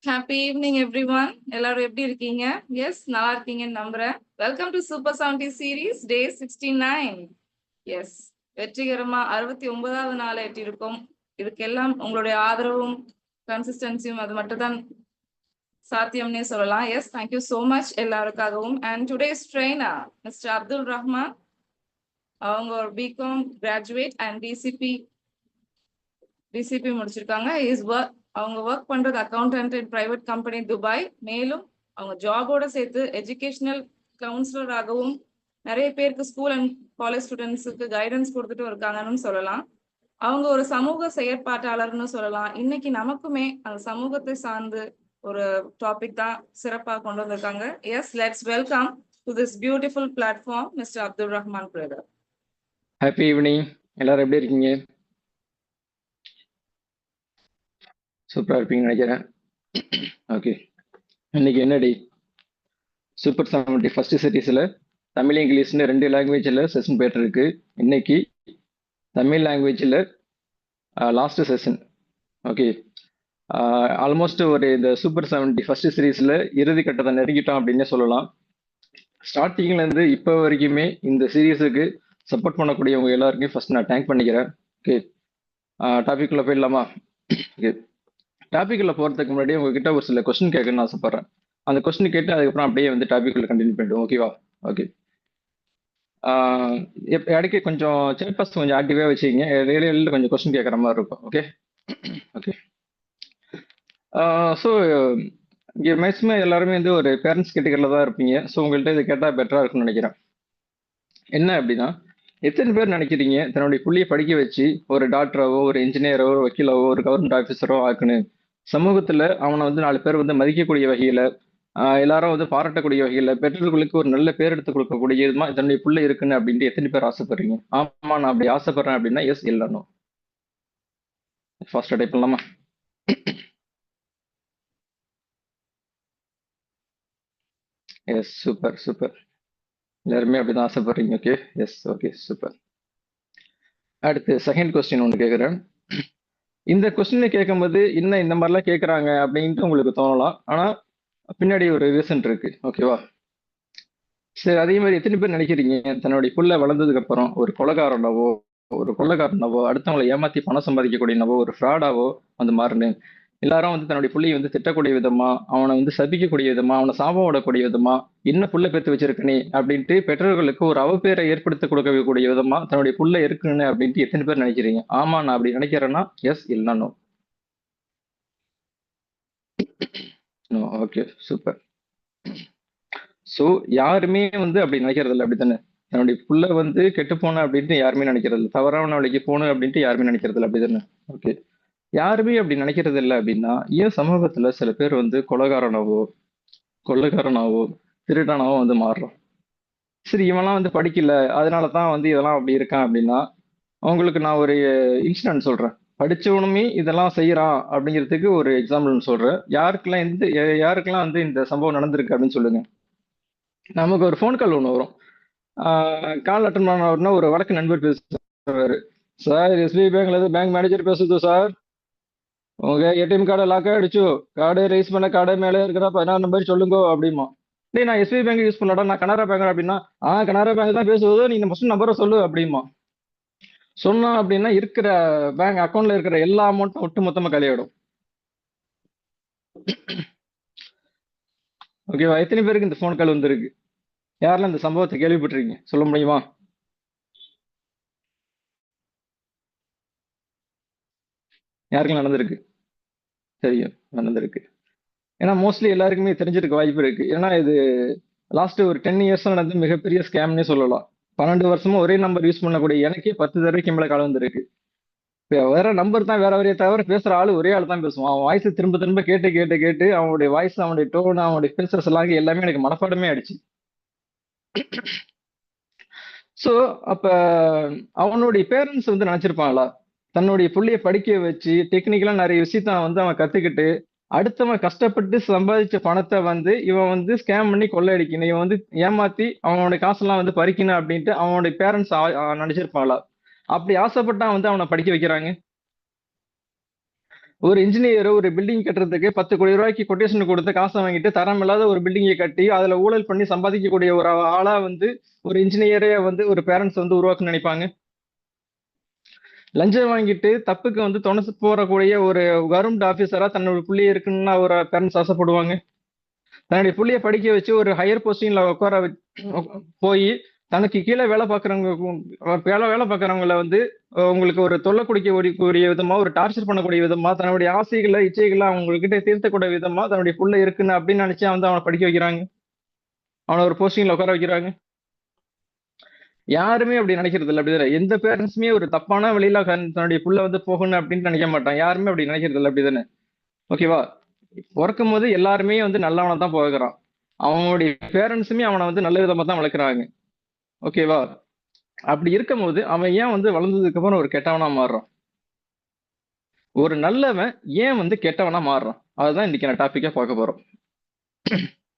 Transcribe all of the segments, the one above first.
Happy evening, everyone. எல்லாரும் எப்படி இருக்கீங்க? எஸ், நல்லா இருக்கீங்கன்னு நம்புறேன். Welcome to super 70 series day 69. Yes, வெற்றிகரமா 69வது நாள் எட்டியிருக்கோம். இதுக்கெல்லாம் உங்களுடைய ஆதரவும் கன்சிஸ்டன்சியும் அது மட்டும் தான் சாத்தியம்னே சொல்லலாம். எஸ், தேங்க்யூ ஸோ மச் எல்லாருக்காகவும். And today's trainer mister Abdul Rahman, அவங்க ஒரு பிகாம் கிராஜுவேட் அண்ட் டிசிபி முடிச்சிருக்காங்க. அவங்க ஒர்க் பண்றது அக்கௌண்டன்ட் இன் பிரைவேட் கம்பெனி துபாய். மேலும் அவங்க ஜாபோட சேர்த்து எஜுகேஷனல் கவுன்சிலராகவும் நிறைய பேருக்கு ஸ்கூல் அண்ட் காலேஜ் ஸ்டூடெண்ட்ஸுக்கு கைடன்ஸ் கொடுத்துட்டு இருக்காங்கன்னு சொல்லலாம். அவங்க ஒரு சமூக செயற்பாட்டாளர்னு சொல்லலாம். இன்னைக்கு நமக்குமே அந்த சமூகத்தை சார்ந்து ஒரு டாபிக் தான் சிறப்பாக கொண்டு வந்திருக்காங்க. Yes, let's welcome to this beautiful platform mister Abdul Rahman brother. Happy evening. எல்லாரும் எப்படி இருக்கீங்க? சூப்பராக இருப்பீங்கன்னு நினைக்கிறேன். ஓகே, இன்னைக்கு என்ன டே? சூப்பர் 70 ஃபர்ஸ்ட் சீரீஸில் தமிழ் இங்கிலீஷ்னு 2 லாங்குவேஜில் செஷன் போயிட்டு இருக்கு. இன்னைக்கு தமிழ் லாங்குவேஜில் லாஸ்ட் செஷன். ஓகே, ஆல்மோஸ்ட் ஒரு இந்த சூப்பர் 70 ஃபர்ஸ்ட் சீரீஸில் இறுதி கட்டத்தை நெருங்கிட்டோம் அப்படின்னே சொல்லலாம். ஸ்டார்டிங்லேருந்து இப்போ வரைக்குமே இந்த சீரீஸுக்கு சப்போர்ட் பண்ணக்கூடியவங்க எல்லாருக்கும் ஃபர்ஸ்ட் நான் தேங்க் பண்ணிக்கிறேன். ஓகே, டாபிக்குள்ளே போயிடலாமா? ஓகே, டாபிக்குள்ளே போகிறதுக்கு முன்னாடி உங்ககிட்ட ஒரு சில கொஸ்டின் கேட்கணும்னு ஆசைப்பட்றேன். அந்த கொஸ்டின் கேட்டு அதுக்கப்புறம் அப்படியே வந்து டாபிக்குள்ளே கண்டினியூ பண்ணிடுவோம். ஓகேவா? ஓகே, இடைக்கு கொஞ்சம் சேட் பாஸ் கொஞ்சம் ஆக்டிவாக வச்சுக்கிங்க. ரேடியோவில் கொஞ்சம் கொஸ்டின் கேட்குற மாதிரி இருக்கும். Okay okay. ஸோ இங்கே மேக்ஸிமம் எல்லாருமே வந்து ஒரு பேரண்ட்ஸ் கேட்டகரியில் தான் இருப்பீங்க. ஸோ உங்கள்கிட்ட இதை கேட்டால் பெட்டராக இருக்கும்னு நினைக்கிறேன். என்ன அப்படின்னா, எத்தனை பேர் நினைக்கிறீங்க தன்னுடைய புள்ளியை படிக்க வச்சு ஒரு டாக்டராவோ, ஒரு இன்ஜினியரோ, ஒரு வக்கீலாவோ, ஒரு கவர்மெண்ட் ஆஃபீஸரோ ஆக்கணும், சமூகத்தில் அவனை வந்து 4 பேர் வந்து மதிக்கக்கூடிய வகையில், எல்லாரும் வந்து பாராட்டக்கூடிய வகையில், பெற்றோர்களுக்கு ஒரு நல்ல பேர் எடுத்து கொடுக்கக்கூடிய விதமா தன்னுடைய புள்ளை இருக்குன்னு அப்படின்ட்டு எத்தனை பேர் ஆசைப்படுறீங்க? ஆமா, நான் அப்படி ஆசைப்படுறேன் அப்படின்னா எஸ் இல்லைனோ. ஃபர்ஸ்ட் டைப் பண்ணலாமா? Yes, super super. எல்லாருமே அப்படிதான் ஆசைப்படுறீங்க. Okay, yes, okay, super. அடுத்து செகண்ட் கொஸ்டின் ஒன்று கேட்குறேன். இந்த கொஸ்டினை கேட்கும்போது இன்னும் இந்த மாதிரிலாம் கேட்குறாங்க அப்படின்ட்டு உங்களுக்கு தோணலாம். ஆனால் பின்னாடி ஒரு ரீசன் இருக்கு. ஓகேவா? சரி, அதே மாதிரி எத்தனை பேர் நினைக்கிறீங்க தன்னுடைய புள்ள வளர்ந்ததுக்கு அப்புறம் ஒரு கொலைகாரனாவோ அடுத்தவங்களை ஏமாத்தி பணம் சம்பாதிக்கக்கூடியனவோ ஒரு ஃப்ராடாவோ வந்து மாறுன்னு எல்லாரும் வந்து தன்னுடைய புள்ளையை வந்து திட்டக்கூடிய விதமா, அவனை வந்து சபிக்கக்கூடிய விதமா, அவனை சாபம் விடக்கூடிய விதமா, என்ன புள்ள பெற்று வச்சிருக்கனே அப்படின்ட்டு பெற்றோர்களுக்கு ஒரு அவப்பேரை ஏற்படுத்தி கொடுக்கக்கூடிய விதமா தன்னுடைய புள்ள இருக்குன்னு அப்படின்ட்டு எத்தனை பேர் நினைக்கிறீங்க? ஆமா, நான் அப்படி நினைக்கிறேன்னா எஸ் இல்லைனோ. Okay, super. ஸோ யாருமே வந்து அப்படி நினைக்கிறது இல்லை, அப்படித்தானே? தன்னுடைய புள்ள வந்து கெட்டு போன அப்படின்ட்டு யாருமே நினைக்கிறது இல்லை, தவறான வழிக்கு போகணும் அப்படின்ட்டு யாருமே நினைக்கிறது இல்லை, அப்படித்தானே? ஓகே, யாருமே அப்படி நினைக்கிறது இல்லை அப்படின்னா ஏன் சமூகத்துல சில பேர் வந்து கொள்ளைக்காரனாவோ திருடனாவோ வந்து மாறுறோம்? சரி, இவன்லாம் வந்து படிக்கல அதனால தான் வந்து இதெல்லாம் அப்படி இருக்கான் அப்படின்னா, அவங்களுக்கு நான் ஒரு இன்சிடென்ட் சொல்றேன். படிச்சவனுமே இதெல்லாம் செய்யறான் அப்படிங்கிறதுக்கு ஒரு எக்ஸாம்பிள் சொல்றேன். யாருக்கெல்லாம் வந்து இந்த சம்பவம் நடந்திருக்கு அப்படின்னு சொல்லுங்க. நமக்கு ஒரு ஃபோன் கால் ஒன்று வரும். கால் அட்டன் பண்ண ஒரு வழக்கு நண்பர் பேசுறாரு. சார், எஸ்பிஐ பேங்க்ல இருந்து பேங்க் மேனேஜர் பேசுது சார். உங்க ஏடிஎம் கார்டை லாக் ஆயிடுச்சு, கார்டு ரைஸ் பண்ண கார்டு மேலே இருக்கிற 16 நம்பர் சொல்லுங்க அப்படிமா. டேய், நான் எஸ்பிஐ பேங்க் யூஸ் பண்ணலடா, நான் கனரா பேங்க் அப்படின்னா, கனரா பேங்க் தான் பேசுவது, நீங்க ஃபர்ஸ்ட் நம்பரை சொல்லு அப்படிமா. சொன்னா அப்படின்னா இருக்கிற பேங்க் அக்கௌண்ட்ல இருக்கிற எல்லா அமௌண்ட்டும் ஒட்டு மொத்தமா காலியாயிடும். ஓகேவா? எத்தனை பேருக்கு இந்த ஃபோன் கால் வந்திருக்கு? யாரெல்லாம் இந்த சம்பவத்தை கேள்விப்பட்டிருக்கீங்க? சொல்ல முடியுமா? யாருக்கெல்லாம் நடந்திருக்கு? தெரியும், நடந்திருக்கு. ஏன்னா மோஸ்ட்லி எல்லாருக்குமே தெரிஞ்சிருக்க வாய்ப்பு இருக்கு. ஏன்னா இது லாஸ்ட் ஒரு 10 இயர்ஸ் நடந்து மிகப்பெரிய ஸ்கேம்னே சொல்லலாம். 12 வருஷமா ஒரே நம்பர் யூஸ் பண்ணக்கூடிய எனக்கே 10 தடவைக்கு மேல காலம் வந்திருக்கு. வேற நம்பர் தான் வேற தவிர பேசுற ஆளு ஒரே ஆள் தான் பேசுவான். அவன் வாய்ஸ் திரும்ப திரும்ப கேட்டு கேட்டு கேட்டு அவனுடைய வாய்ஸ், அவனுடைய டோன், அவனுடைய பேசுற எல்லாம் எல்லாமே எனக்கு மனப்பாடமே ஆயிடுச்சு. ஸோ அப்ப அவனுடைய பேரண்ட்ஸ் வந்து நினைச்சிருப்பாங்களா, தன்னுடைய பிள்ளைய படிக்க வச்சு டெக்னிக்கலா நிறைய விஷயத்த வந்து அவன் கத்துக்கிட்டு அடுத்தவன் கஷ்டப்பட்டு சம்பாதிச்ச பணத்தை வந்து இவன் வந்து ஸ்கேம் பண்ணி கொள்ளையடிக்கணும், இவன் வந்து ஏமாத்தி அவனோட காசெல்லாம் வந்து பறிக்கணும் அப்படின்ட்டு அவனுடைய பேரண்ட்ஸ் நினைச்சிருப்பாங்களா? அப்படி ஆசைப்பட்டா வந்து அவனை படிக்க வைக்கிறாங்க. ஒரு இன்ஜினியர் ஒரு பில்டிங் கட்டுறதுக்கு 10 கோடி ரூபாய்க்கு கொட்டேஷன் கொடுத்து காசை வாங்கிட்டு தரம் இல்லாத ஒரு பில்டிங்கை கட்டி அதுல ஊழல் பண்ணி சம்பாதிக்கக்கூடிய ஒரு ஆளா வந்து ஒரு இன்ஜினியரே வந்து ஒரு பேரண்ட்ஸ் வந்து உருவாக்க நினைப்பாங்க. லஞ்சம் வாங்கிட்டு தப்புக்கு வந்து துணை போறக்கூடிய ஒரு கவர்மெண்ட் ஆபீசரா தன்னோட புள்ளிய இருக்குன்னு ஒரு பேரண்ட்ஸ் ஆசைப்படுவாங்க. தன்னுடைய புள்ளைய படிக்க வச்சு ஒரு ஹையர் போஸ்டிங்ல உட்கார போய் தனக்கு கீழே வேலை பார்க்குறவங்க வேலை பார்க்குறவங்கள வந்து உங்களுக்கு ஒரு தொல்லை குடிக்கக்கூடிய விதமா ஒரு டார்ச்சர் பண்ணக்கூடிய விதமா தன்னுடைய ஆசைகளை இச்சைகளை அவங்ககிட்ட தீர்த்தக்கூடிய விதமா தன்னுடைய புள்ள இருக்குன்னு அப்படின்னு நினைச்சு வந்து அவனை படிக்க வைக்கிறாங்க, அவனை ஒரு போஸ்டிங்ல உட்கார வைக்கிறாங்க. யாருமே அப்படி நினைக்கிறது இல்லை. அப்படிதானே எந்த பேரண்ட்ஸுமே ஒரு தப்பான வழியில தன்னுடைய புள்ள வந்து போகணும் அப்படின்னு நினைக்க மாட்டான். யாருமே அப்படி நினைக்கிறது இல்லை. அப்படிதானே? ஓகேவா? பிறக்கும் போது எல்லாருமே வந்து நல்லவனை தான் பிறக்கிறான். அவனுடைய பேரண்ட்ஸுமே அவனை வந்து நல்ல விதமா தான் வளர்க்குறாங்க. ஓகேவா? அப்படி இருக்கும் போது அவன் ஏன் வந்து வளர்ந்ததுக்கு அப்புறம் ஒரு கெட்டவனா மாறுறான்? ஒரு நல்லவன் ஏன் வந்து கெட்டவனா மாறுறான்? அதுதான் இன்னைக்கு நான் டாபிக்கா பார்க்க போறோம்.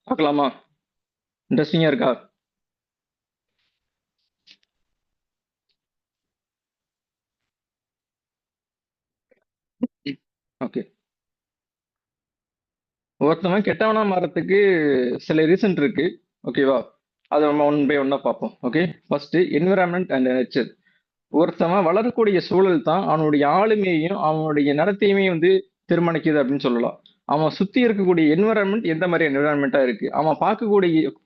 பார்க்கலாமா? இன்ட்ரெஸ்டிங்கா இருக்கா? ஓகே. ஒருத்தவன் கெட்டவனா மாறத்துக்கு சில ரீசன் இருக்கு. ஓகேவா? அதை நம்ம ஒன் பை ஒன்னா பார்ப்போம். Okay, first environment and nature. ஒருத்தவன் வளரக்கூடிய சூழல் தான் அவனுடைய ஆளுமையையும் அவனுடைய நடத்தையுமே வந்து தீர்மானிக்குது அப்படின்னு சொல்லலாம். அவன் சுத்தி இருக்கக்கூடிய என்விரான்மெண்ட் எந்த மாதிரி என்விரான்மெண்டா இருக்கு, அவன்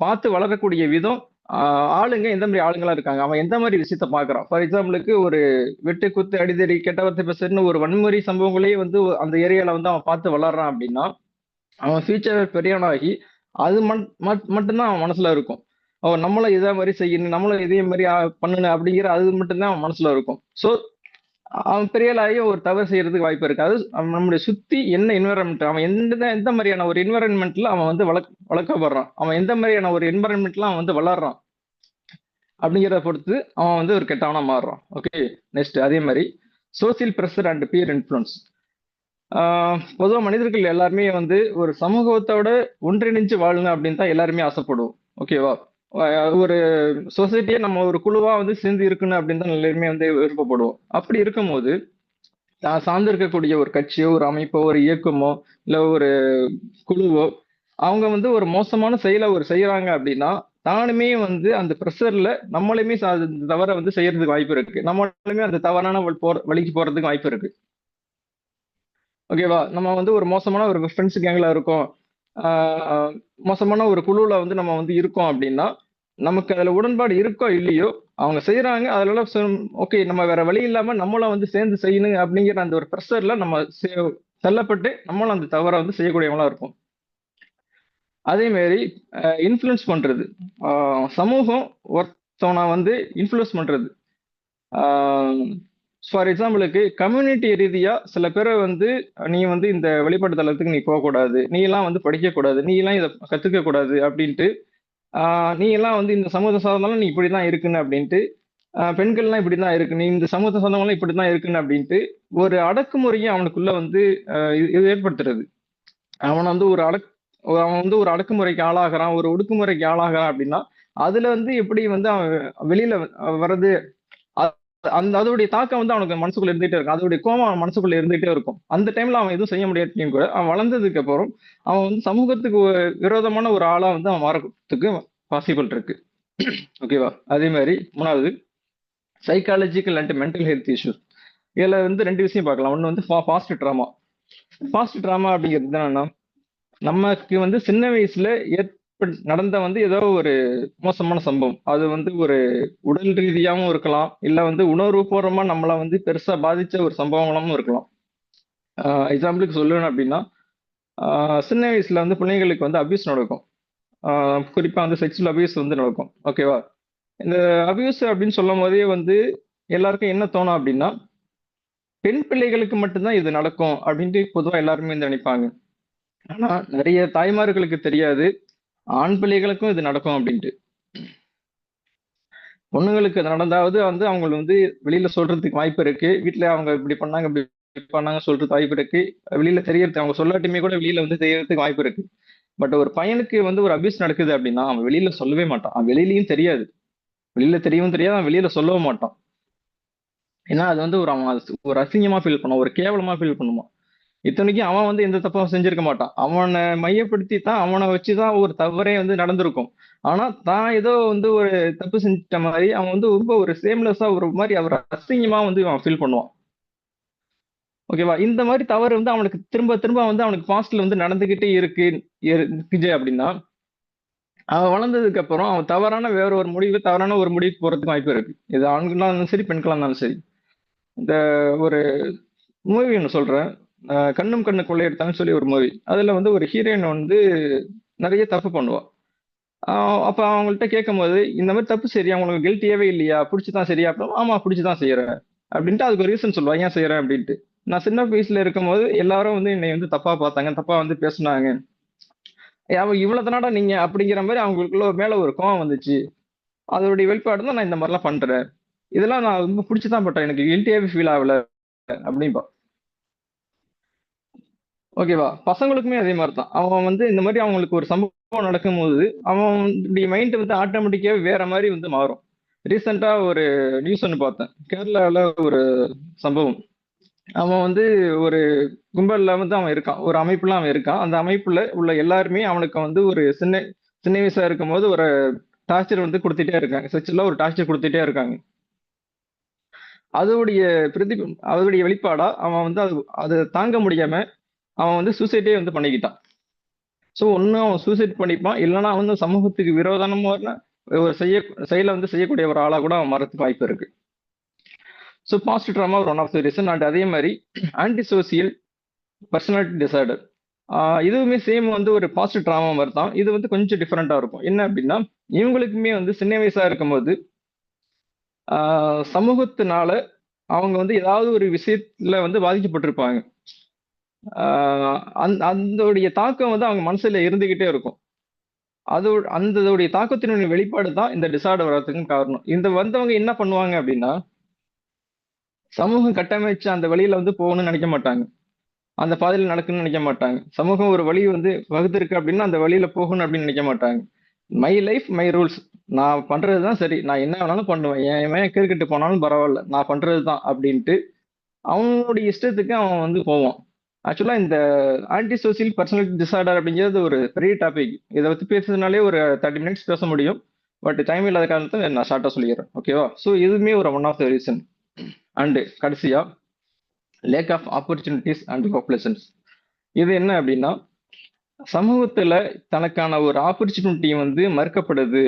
பார்த்து வளரக்கூடிய விதம், ஆளுங்க எந்த மாதிரி ஆளுங்களா இருக்காங்க, அவன் எந்த மாதிரி விஷயத்த பாக்குறான். ஃபார் எக்ஸாம்பிளுக்கு ஒரு வெட்டு குத்து அடிதடி கெட்ட வார்த்தை பேசுறதுன்னு ஒரு வன்முறை சம்பவங்களே வந்து அந்த ஏரியால வந்து அவன் பார்த்து வளர்றான் அப்படின்னா அவன் ஃபியூச்சர் பெரியவனாகி அது மட்டும்தான் அவன் மனசுல இருக்கும். அவன் நம்மளும் இதே மாதிரி செய்யணும், நம்மளும் இதே மாதிரி பண்ணணும் அப்படிங்கிற அது மட்டும்தான் அவன் மனசுல இருக்கும். ஸோ அவன் பெரியலாகி ஒரு தவறு செய்யறதுக்கு வாய்ப்பு இருக்கு. அது நம்மளுடைய சுத்தி என்ன என்வரன்மெண்ட், அவன் எந்த மாதிரியான ஒரு என்வரன்மெண்ட்ல அவன் வந்து வளர்க்கப்படுறான், அவன் எந்த மாதிரியான ஒரு என்வரன்மெண்ட்ல அவன் வந்து வளர்றான் அப்படிங்கிறத பொறுத்து அவன் வந்து ஒரு கெட்டவனா மாறுறான். ஓகே, நெக்ஸ்ட் அதே மாதிரி social pressure and peer influence. பொதுவாக மனிதர்கள் எல்லாருமே வந்து ஒரு சமூகத்தோட ஒன்றிணைஞ்சு வாழணும் அப்படின்னு தான் எல்லாருமே ஆசைப்படுவோம். ஓகேவா? ஒரு சொசைட்டியை நம்ம ஒரு குழுவா வந்து சேர்ந்து இருக்கணும் அப்படின்னு தான் எல்லாருமே வந்து விருப்பப்படுவோம். அப்படி இருக்கும்போது தான் சார்ந்து இருக்கக்கூடிய ஒரு கட்சியோ ஒரு அமைப்போ ஒரு இயக்கமோ இல்லை ஒரு குழுவோ அவங்க வந்து ஒரு மோசமான செயலை செய்யறாங்க அப்படின்னா தானுமே வந்து அந்த ப்ரெஷர்ல நம்மளுமே தவறை வந்து செய்யறதுக்கு வாய்ப்பு இருக்கு, நம்மளுமே அந்த தவறான வழிக்கு போறதுக்கு வாய்ப்பு இருக்கு. ஓகேவா? நம்ம வந்து ஒரு மோசமான ஒரு ஃப்ரெண்ட்ஸ் கேங்ல இருக்கோம், மோசமான ஒரு குழுவில் வந்து நம்ம வந்து இருக்கோம் அப்படின்னா நமக்கு அதில் உடன்பாடு இருக்கோ இல்லையோ அவங்க செய்யறாங்க, அதனால ஓகே நம்ம வேற வழி இல்லாம நம்மளும் வந்து சேர்ந்து செய்யணும் அப்படிங்கிற அந்த ஒரு ப்ரெஷர்ல நம்ம தள்ளப்பட்டு நம்மளும் அந்த தவறை வந்து செய்யக்கூடியவங்களா இருப்போம். அதே மாதிரி இன்ஃப்ளூயன்ஸ் பண்றது, சமூகம் ஒருத்தவனை வந்து இன்ஃப்ளூயன்ஸ் பண்றது. ஃபார் எக்ஸாம்பிளுக்கு கம்யூனிட்டி ரீதியா சில பேரை வந்து நீ வந்து இந்த வழிபாட்டு தளத்துக்கு நீ போகக்கூடாது, நீ எல்லாம் வந்து படிக்கக்கூடாது, நீ எல்லாம் இதை கத்துக்க கூடாது அப்படின்ட்டு, நீ எல்லாம் வந்து இந்த சமூக சார்ந்தாலும் நீ இப்படிதான் இருக்குன்னு அப்படின்ட்டு, பெண்கள்லாம் இப்படிதான் இருக்கு, நீ இந்த சமூக சார்ந்தவங்களாம் இப்படிதான் இருக்குன்னு அப்படின்ட்டு ஒரு அடக்குமுறையை அவனுக்குள்ள வந்து இது ஏற்படுத்துறது. அவன் வந்து அவன் வந்து ஒரு அடக்குமுறைக்கு ஆளாகிறான், ஒரு ஒடுக்குமுறைக்கு ஆளாகிறான் அப்படின்னா அதுல வந்து எப்படி வந்து அவன் வெளியில வர்றது, அதோடைய தாக்கம் வந்து அவனுக்கு மனசுக்குள்ள இருந்துகிட்டே இருக்கும், அதோடைய கோபம் அவன் மனசுக்குள்ள இருந்துகிட்டே இருக்கும். அந்த டைம்ல அவன் எதுவும் செய்ய முடியாட்டியும் கூட அவன் வளர்ந்ததுக்கு அப்புறம் அவன் வந்து சமூகத்துக்கு விரோதமான ஒரு ஆளா வந்து அவன் மாறத்துக்கு பாசிபிள் இருக்கு. ஓகேவா? அதே மாதிரி மூணாவது psychological and mental health issues. இதுல வந்து ரெண்டு விஷயம் பார்க்கலாம். ஒன்று வந்து ஃபாஸ்ட் ட்ராமா. ஃபாஸ்ட் ட்ராமா அப்படிங்கிறது என்னன்னா நமக்கு வந்து சின்ன வயசுல நடந்த வந்து ஏதோ ஒரு மோசமான சம்பவம், அது வந்து ஒரு உடல் ரீதியாகவும் இருக்கலாம், இல்ல வந்து உணர்வு பூர்வமா நம்மள வந்து பெருசா பாதிச்ச ஒரு சம்பவங்களும் இருக்கலாம். எக்ஸாம்பிளுக்கு சொல்லணும் அப்படின்னா சின்ன வயசுல வந்து பிள்ளைங்களுக்கு வந்து அபியூஸ் நடக்கும், குறிப்பா வந்து செக்ஷுவல் அபியூஸ் வந்து நடக்கும். ஓகேவா? இந்த அபியூஸ் அப்படின்னு சொல்லும் போதே வந்து எல்லாருக்கும் என்ன தோணும் அப்படின்னா பெண் பிள்ளைகளுக்கு மட்டும்தான் இது நடக்கும் அப்படின்ட்டு பொதுவா எல்லாருமே வந்து நினைப்பாங்க. ஆனா நிறைய தாய்மார்களுக்கு தெரியாது ஆண் பிள்ளைகளுக்கும் இது நடக்கும் அப்படின்ட்டு. பொண்ணுங்களுக்கு நடந்தாவது வந்து அவங்க வந்து வெளியில சொல்றதுக்கு வாய்ப்பு இருக்கு, வீட்டுல அவங்க இப்படி பண்ணாங்க இப்படி பண்ணாங்க சொல்றதுக்கு வாய்ப்பு இருக்கு, வெளியில தெரியறது அவங்க சொல்லாட்டுமே கூட வெளியில வந்து தெரியறதுக்கு வாய்ப்பு இருக்கு. பட் ஒரு பையனுக்கு வந்து ஒரு அபியூஸ் நடக்குது அப்படின்னா அவன் வெளியில சொல்லவே மாட்டான், அவன் வெளியிலயும் தெரியாது, வெளியில தெரியவும் தெரியாது, அவன் வெளியில சொல்லவும் மாட்டான். ஏன்னா அது வந்து அவன் ஒரு அசிங்கமா ஃபீல் பண்ணுவான், ஒரு கேவலமா ஃபீல் பண்ணுவான். இத்தனைக்கும் அவன் வந்து எந்த தப்பும் செஞ்சிருக்க மாட்டான். அவனை மையப்படுத்தி தான் அவனை வச்சுதான் ஒரு தவறே வந்து நடந்திருக்கும். ஆனா தான் ஏதோ வந்து ஒரு தப்பு செஞ்சிட்ட மாதிரி அவன் வந்து ரொம்ப ஒரு சேம்லெஸ்ஸா ஒரு மாதிரி அவர் அசிங்கமா வந்து அவன் ஃபீல் பண்ணுவான். ஓகேவா? இந்த மாதிரி தவறு வந்து அவனுக்கு திரும்ப திரும்ப வந்து அவனுக்கு பாஸ்ட்ல வந்து நடந்துகிட்டே இருக்குது அப்படின்னா அவன் வளர்ந்ததுக்கு அப்புறம் அவன் தவறான ஒரு முடிவுக்கு போறதுக்கு வாய்ப்பு இருக்கு. இது ஆண்களா இருந்தாலும் சரி, பெண்களா இருந்தாலும் சரி. இந்த ஒரு மூவி ஒன்று சொல்றேன். கண்ணும் கண்ணு கொள்ளையடித்தான்னு சொல்லி ஒரு மூவி. அதுல வந்து ஒரு ஹீரோயின் வந்து நிறைய தப்பு பண்ணுவா. அப்ப அவங்கள்ட்ட கேட்கும்போது இந்த மாதிரி தப்பு சரியா உங்களுக்கு கில்ட்டியாவே இல்லையா, பிடிச்சுதான் சரியா அப்படின்னா, ஆமா பிடிச்சுதான் செய்யறேன் அப்படின்ட்டு அதுக்கு ஒரு ரீசன் சொல்லுவா ஏன் செய்யறேன் அப்படின்ட்டு. நான் சின்ன வயசுல இருக்கும்போது எல்லாரும் வந்து என்னை வந்து தப்பா பார்த்தாங்க, தப்பா வந்து பேசுனாங்க. அவ இவ்வளவு தானடா நீங்க அப்படிங்கிற மாதிரி அவங்களுக்குள்ள மேல ஒரு கோவம் வந்துச்சு. அதோடைய வெளிப்பாடு தான் நான் இந்த மாதிரிலாம் பண்றேன். இதெல்லாம் நான் ரொம்ப பிடிச்சுதான் பண்றேன், எனக்கு கில்ட்டியாவே ஃபீல் ஆகல அப்படின்பா. ஓகேவா? பசங்களுக்குமே அதே மாதிரி தான். அவன் வந்து இந்த மாதிரி அவங்களுக்கு ஒரு சம்பவம் நடக்கும்போது அவனுடைய மைண்ட் வந்து ஆட்டோமேட்டிக்காவே வேற மாதிரி வந்து மாறும். ரீசெண்டா ஒரு நியூஸ் ஒன்று பார்த்தேன். கேரளாவில் ஒரு சம்பவம். அவன் வந்து ஒரு கும்பல்ல வந்து அவன் இருக்கான், ஒரு அமைப்புல அவன் இருக்கான். அந்த அமைப்புல உள்ள எல்லாருமே அவனுக்கு வந்து ஒரு சின்ன சின்ன வயசா இருக்கும்போது ஒரு டார்ச்சர் வந்து கொடுத்துட்டே இருக்காங்க, செக்ஷுவலா ஒரு டார்ச்சர் கொடுத்துட்டே இருக்காங்க. அதோடைய அதோடைய வெளிப்பாடா அவன் வந்து அது அதை தாங்க முடியாம அவன் வந்து சூசைடே வந்து பண்ணிக்கிட்டான். ஸோ ஒண்ணு அவன் சூசைட் பண்ணிப்பான், இல்லைன்னா அவன் வந்து சமூகத்துக்கு விரோதமான ஒரு செயலை வந்து செய்யக்கூடிய ஒரு ஆளா கூட அவன் மாறதுக்கு வாய்ப்பு இருக்கு. ஸோ பாஸ்ட் ட்ராமா ஒரு one of the reason. And அதே மாதிரி ஆன்டி சோசியல் பர்சனாலிட்டி டிசார்டர், இதுவுமே சேம் வந்து ஒரு பாஸ்ட் ட்ராமா மாதிரி தான். இது வந்து கொஞ்சம் டிஃப்ரெண்டா இருக்கும். என்ன அப்படின்னா இவங்களுக்குமே வந்து சின்ன வயசா இருக்கும்போது சமூகத்தினால அவங்க வந்து ஏதாவது ஒரு விஷயத்துல வந்து பாதிக்கப்பட்டிருப்பாங்க. அதோடைய தாக்கம் வந்து அவங்க மனசுல இருந்துகிட்டே இருக்கும். அதோடைய தாக்கத்தினுடைய வெளிப்பாடு தான் இந்த டிசார்டர் வர்றதுக்கும் காரணம். இந்த வந்தவங்க என்ன பண்ணுவாங்க அப்படின்னா சமூகம் கட்டமைச்ச அந்த வழியில வந்து போகணும்னு நினைக்க மாட்டாங்க, அந்த பாதையில நடக்கணும்னு நினைக்க மாட்டாங்க. சமூகம் ஒரு வழி வந்து வகுத்திருக்கு அப்படின்னா அந்த வழியில போகணும் அப்படின்னு நினைக்க மாட்டாங்க. மை லைஃப் மை ரூல்ஸ், நான் பண்றதுதான் சரி, நான் என்ன வேணாலும் பண்ணுவேன், என் கிரிக்கெட்டு போனாலும் பரவாயில்ல, நான் பண்றதுதான் அப்படின்ட்டு அவனுடைய இஷ்டத்துக்கு அவன் வந்து போவான். ஆக்சுவலா இந்த ஆன்டி சோசியல் பர்சனாலிட்டி டிசார்டர் அப்படிங்கிறது ஒரு பெரிய டாபிக். இதை பத்தி பேசுறதுனாலே ஒரு 30 மினிட்ஸ் பேச முடியும். பட் டைம் இல்லாத காரணத்தை நான் ஷார்ட்டா சொல்லிடுறேன். ஓகேவா? ஸோ இதுவுமே ஒரு one of the reason. And கடைசியா lack of opportunities and populations. இது என்ன அப்படின்னா சமூகத்துல தனக்கான ஒரு ஆப்பர்ச்சுனிட்டி வந்து மறுக்கப்படுது,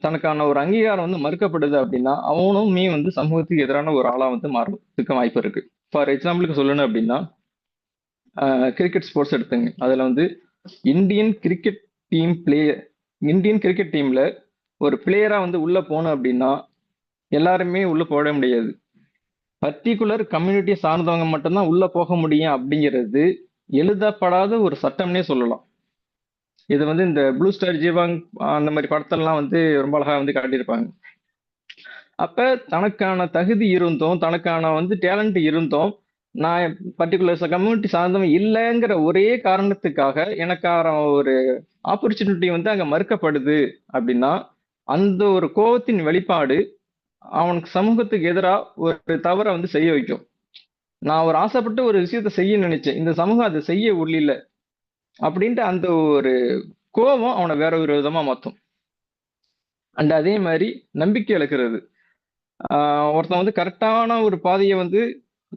தனக்கான ஒரு அங்கீகாரம் வந்து மறுக்கப்படுது அப்படின்னா அவனுமே வந்து சமூகத்துக்கு எதிரான ஒரு ஆளா வந்து மாறதுக்கு வாய்ப்பு இருக்கு. ஃபார் எக்ஸாம்பிளுக்கு சொல்லணும் அப்படின்னா கிரிக்கெட் ஸ்போர்ட்ஸ் எடுத்துங்க. அதுல வந்து இந்தியன் கிரிக்கெட் இந்தியன் கிரிக்கெட் டீம்ல ஒரு பிளேயரா வந்து உள்ள போனோம் அப்படின்னா எல்லாருமே உள்ள போட முடியாது. பர்டிகுலர் கம்யூனிட்டியை சார்ந்தவங்க மட்டும்தான் உள்ள போக முடியும் அப்படிங்கிறது எழுதப்படாத ஒரு சட்டம்னே சொல்லலாம். இது வந்து இந்த ப்ளூ ஸ்டார் ஜீவாங் அந்த மாதிரி படத்தெல்லாம் வந்து ரொம்ப அழகா வந்து காட்டியிருப்பாங்க. அப்ப தனக்கான தகுதி இருந்தும் தனக்கான வந்து டேலண்ட் இருந்தும் நான் பர்டிகுலர் கம்யூனிட்டி சார்ந்தவன் இல்லைங்கிற ஒரே காரணத்துக்காக எனக்கான ஒரு ஆப்பர்ச்சுனிட்டி வந்து அங்க மறுக்கப்படுது அப்படின்னா அந்த ஒரு கோபத்தின் வெளிப்பாடு அவனுக்கு சமூகத்துக்கு எதிராக ஒரு தவறை வந்து செய்ய வைக்கும். நான் ஒரு ஆசைப்பட்டு ஒரு விஷயத்த செய்ய நினைச்சேன், இந்த சமூகம் அதை செய்ய உள்ளில்ல அப்படின்ட்டு அந்த ஒரு கோபம் அவனை வேற ஒரு விதமா மாத்தும். அண்ட் அதே மாதிரி நம்பிக்கை இழக்கிறது. ஒருத்தன் வந்து கரெக்டான ஒரு பாதையை வந்து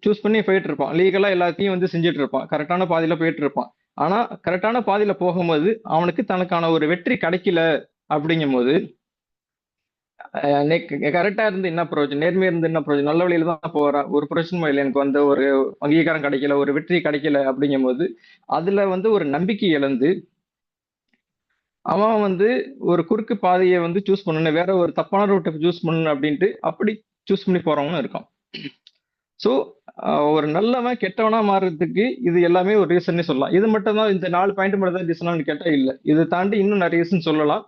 சூஸ் பண்ணி போயிட்டு இருப்பான், லீகலா எல்லாத்தையும் வந்து செஞ்சுட்டு இருப்பான், கரெக்டான பாதையில போயிட்டு இருப்பான். ஆனா கரெக்டான பாதையில போகும்போது அவனுக்கு தனக்கான ஒரு வெற்றி கிடைக்கல அப்படிங்கும் போது கரெக்டா இருந்து என்ன பிரயோஜனம், நேர்மையா இருந்து என்ன பிரயோஜனம், நல்ல வழியில தான் போறேன், ஒரு பிரச்சனையும் இல்லை, எனக்கு வந்து ஒரு அங்கீகாரம் கிடைக்கல, ஒரு வெற்றி கிடைக்கல அப்படிங்கும் போது அதுல வந்து ஒரு நம்பிக்கை இழந்து அவன் வந்து ஒரு குறுக்கு பாதையை வந்து சூஸ் பண்ணணும், வேற ஒரு தப்பான ரூட்டை சூஸ் பண்ணணும் அப்படின்ட்டு அப்படி சூஸ் பண்ணி போறவங்களும் இருக்கான். ஸோ ஒரு நல்லவன் கெட்டவனா மாறுறதுக்கு இது எல்லாமே ஒரு ரீசன்னே சொல்லலாம். இது மட்டும் தான், இந்த 4 பாயிண்ட் மட்டும் தான் ரீசனான்னு கேட்டா இல்லை. இதை தாண்டி இன்னும் நிறைய ரீசன் சொல்லலாம்.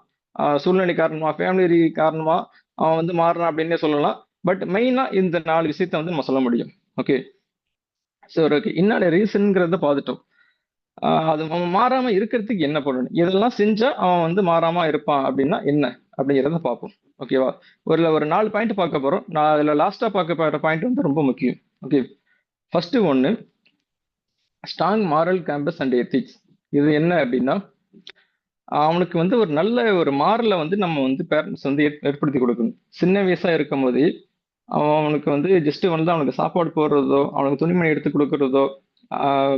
சூழ்நிலை காரணமா, ஃபேமிலி காரணமா அவன் வந்து மாறுறான் அப்படின்னே சொல்லலாம். பட் மெயினா இந்த 4 விஷயத்த வந்து நம்ம சொல்ல முடியும். ஓகே, சரி, ஓகே. என்னோட ரீசன்ங்கிறத பார்த்துட்டோம். அது அவன் மாறாம இருக்கிறதுக்கு என்ன பண்ணணும், இதெல்லாம் செஞ்சா அவன் வந்து மாறாம இருப்பான் அப்படின்னா என்ன அப்படிங்கிறத பார்ப்போம். ஓகேவா? ஒரு 4 பாயிண்ட் பார்க்க போறோம். நான் அதுல லாஸ்டா பார்க்க போற பாயிண்ட் வந்து ரொம்ப முக்கியம். ஓகே, ஃபர்ஸ்ட் ஒன்னு, strong moral campus and ethics. இது என்ன அப்படின்னா, அவனுக்கு வந்து ஒரு நல்ல ஒரு மாரலை வந்து நம்ம வந்து பேரண்ட்ஸ் வந்து ஏற்படுத்தி கொடுக்கணும். சின்ன வயசா இருக்கும் போதே அவனுக்கு வந்து ஜஸ்ட் வந்து அவனுக்கு சாப்பாடு போடுறதோ, அவனுக்கு துணிமணி எடுத்து கொடுக்கறதோ,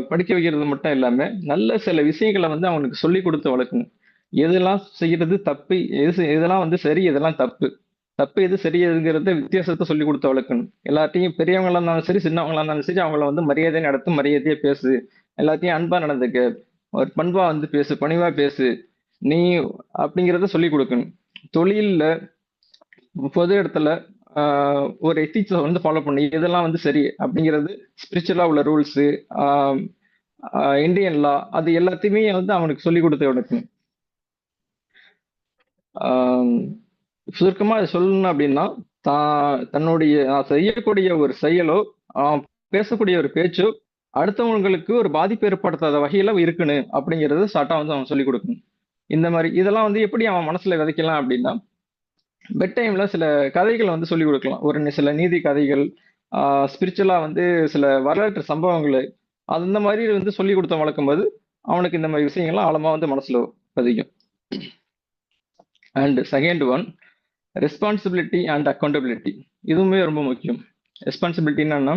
படிக்க வைக்கிறது மட்டும் இல்லாம நல்ல சில விஷயங்களை வந்து அவனுக்கு சொல்லி கொடுத்து வளர்க்கணும். எதெல்லாம் செய்யறது தப்பு, எதெல்லாம் வந்து சரி, எதெல்லாம் தப்பு, தப்பு எது சரி எதுங்கிறத வித்தியாசத்தை சொல்லி கொடுத்து வளர்க்கணும். எல்லாத்தையும் பெரியவங்களா இருந்தாலும் சரி, சின்னவங்களா இருந்தாலும் சரி, அவங்கள வந்து மரியாதை நடத்து, மரியாதையா பேசு, எல்லாத்தையும் அன்பா நடந்துக்க, ஒரு பண்பா வந்து பேசு, பணிவா பேசு நீ அப்படிங்கிறத சொல்லி கொடுக்கணும். தொழில்ல, பொது இடத்துல ஒரு எத்திக்ஸை வந்து ஃபாலோ பண்ணி இதெல்லாம் வந்து சரி அப்படிங்கிறது, ஸ்பிரிச்சுவலா உள்ள ரூல்ஸ், இந்தியன் லா, அது எல்லாத்தையுமே வந்து அவனுக்கு சொல்லி கொடுத்து வளர்க்கணும். ஆஹ் சுருக்கமா அதை சொல்லணும் அப்படின்னா, தன்னுடைய செய்யக்கூடிய ஒரு செயலோ, ஆஹ் பேசக்கூடிய ஒரு பேச்சோ அடுத்தவங்களுக்கு ஒரு பாதிப்பு ஏற்படுத்தாத வகையில இருக்கணும் அப்படிங்கறது ஷார்ட்டா வந்து அவன் சொல்லி கொடுக்கணும். இந்த மாதிரி இதெல்லாம் வந்து எப்படி அவன் மனசுல விதைக்கலாம் அப்படின்னா, பெட் டைம்ல சில கதைகள் வந்து சொல்லி கொடுக்கலாம். சில நீதி கதைகள், ஸ்பிரிச்சுவலா வந்து சில வரலாற்று சம்பவங்களை அந்த மாதிரி வந்து சொல்லி கொடுத்த வளர்க்கும் போது அவனுக்கு இந்த மாதிரி விஷயங்கள்லாம் ஆழமா வந்து மனசுல பதிக்கும். And second one, responsibility and accountability. இதுவுமே ரொம்ப முக்கியம். ரெஸ்பான்சிபிலிட்டி என்னன்னா,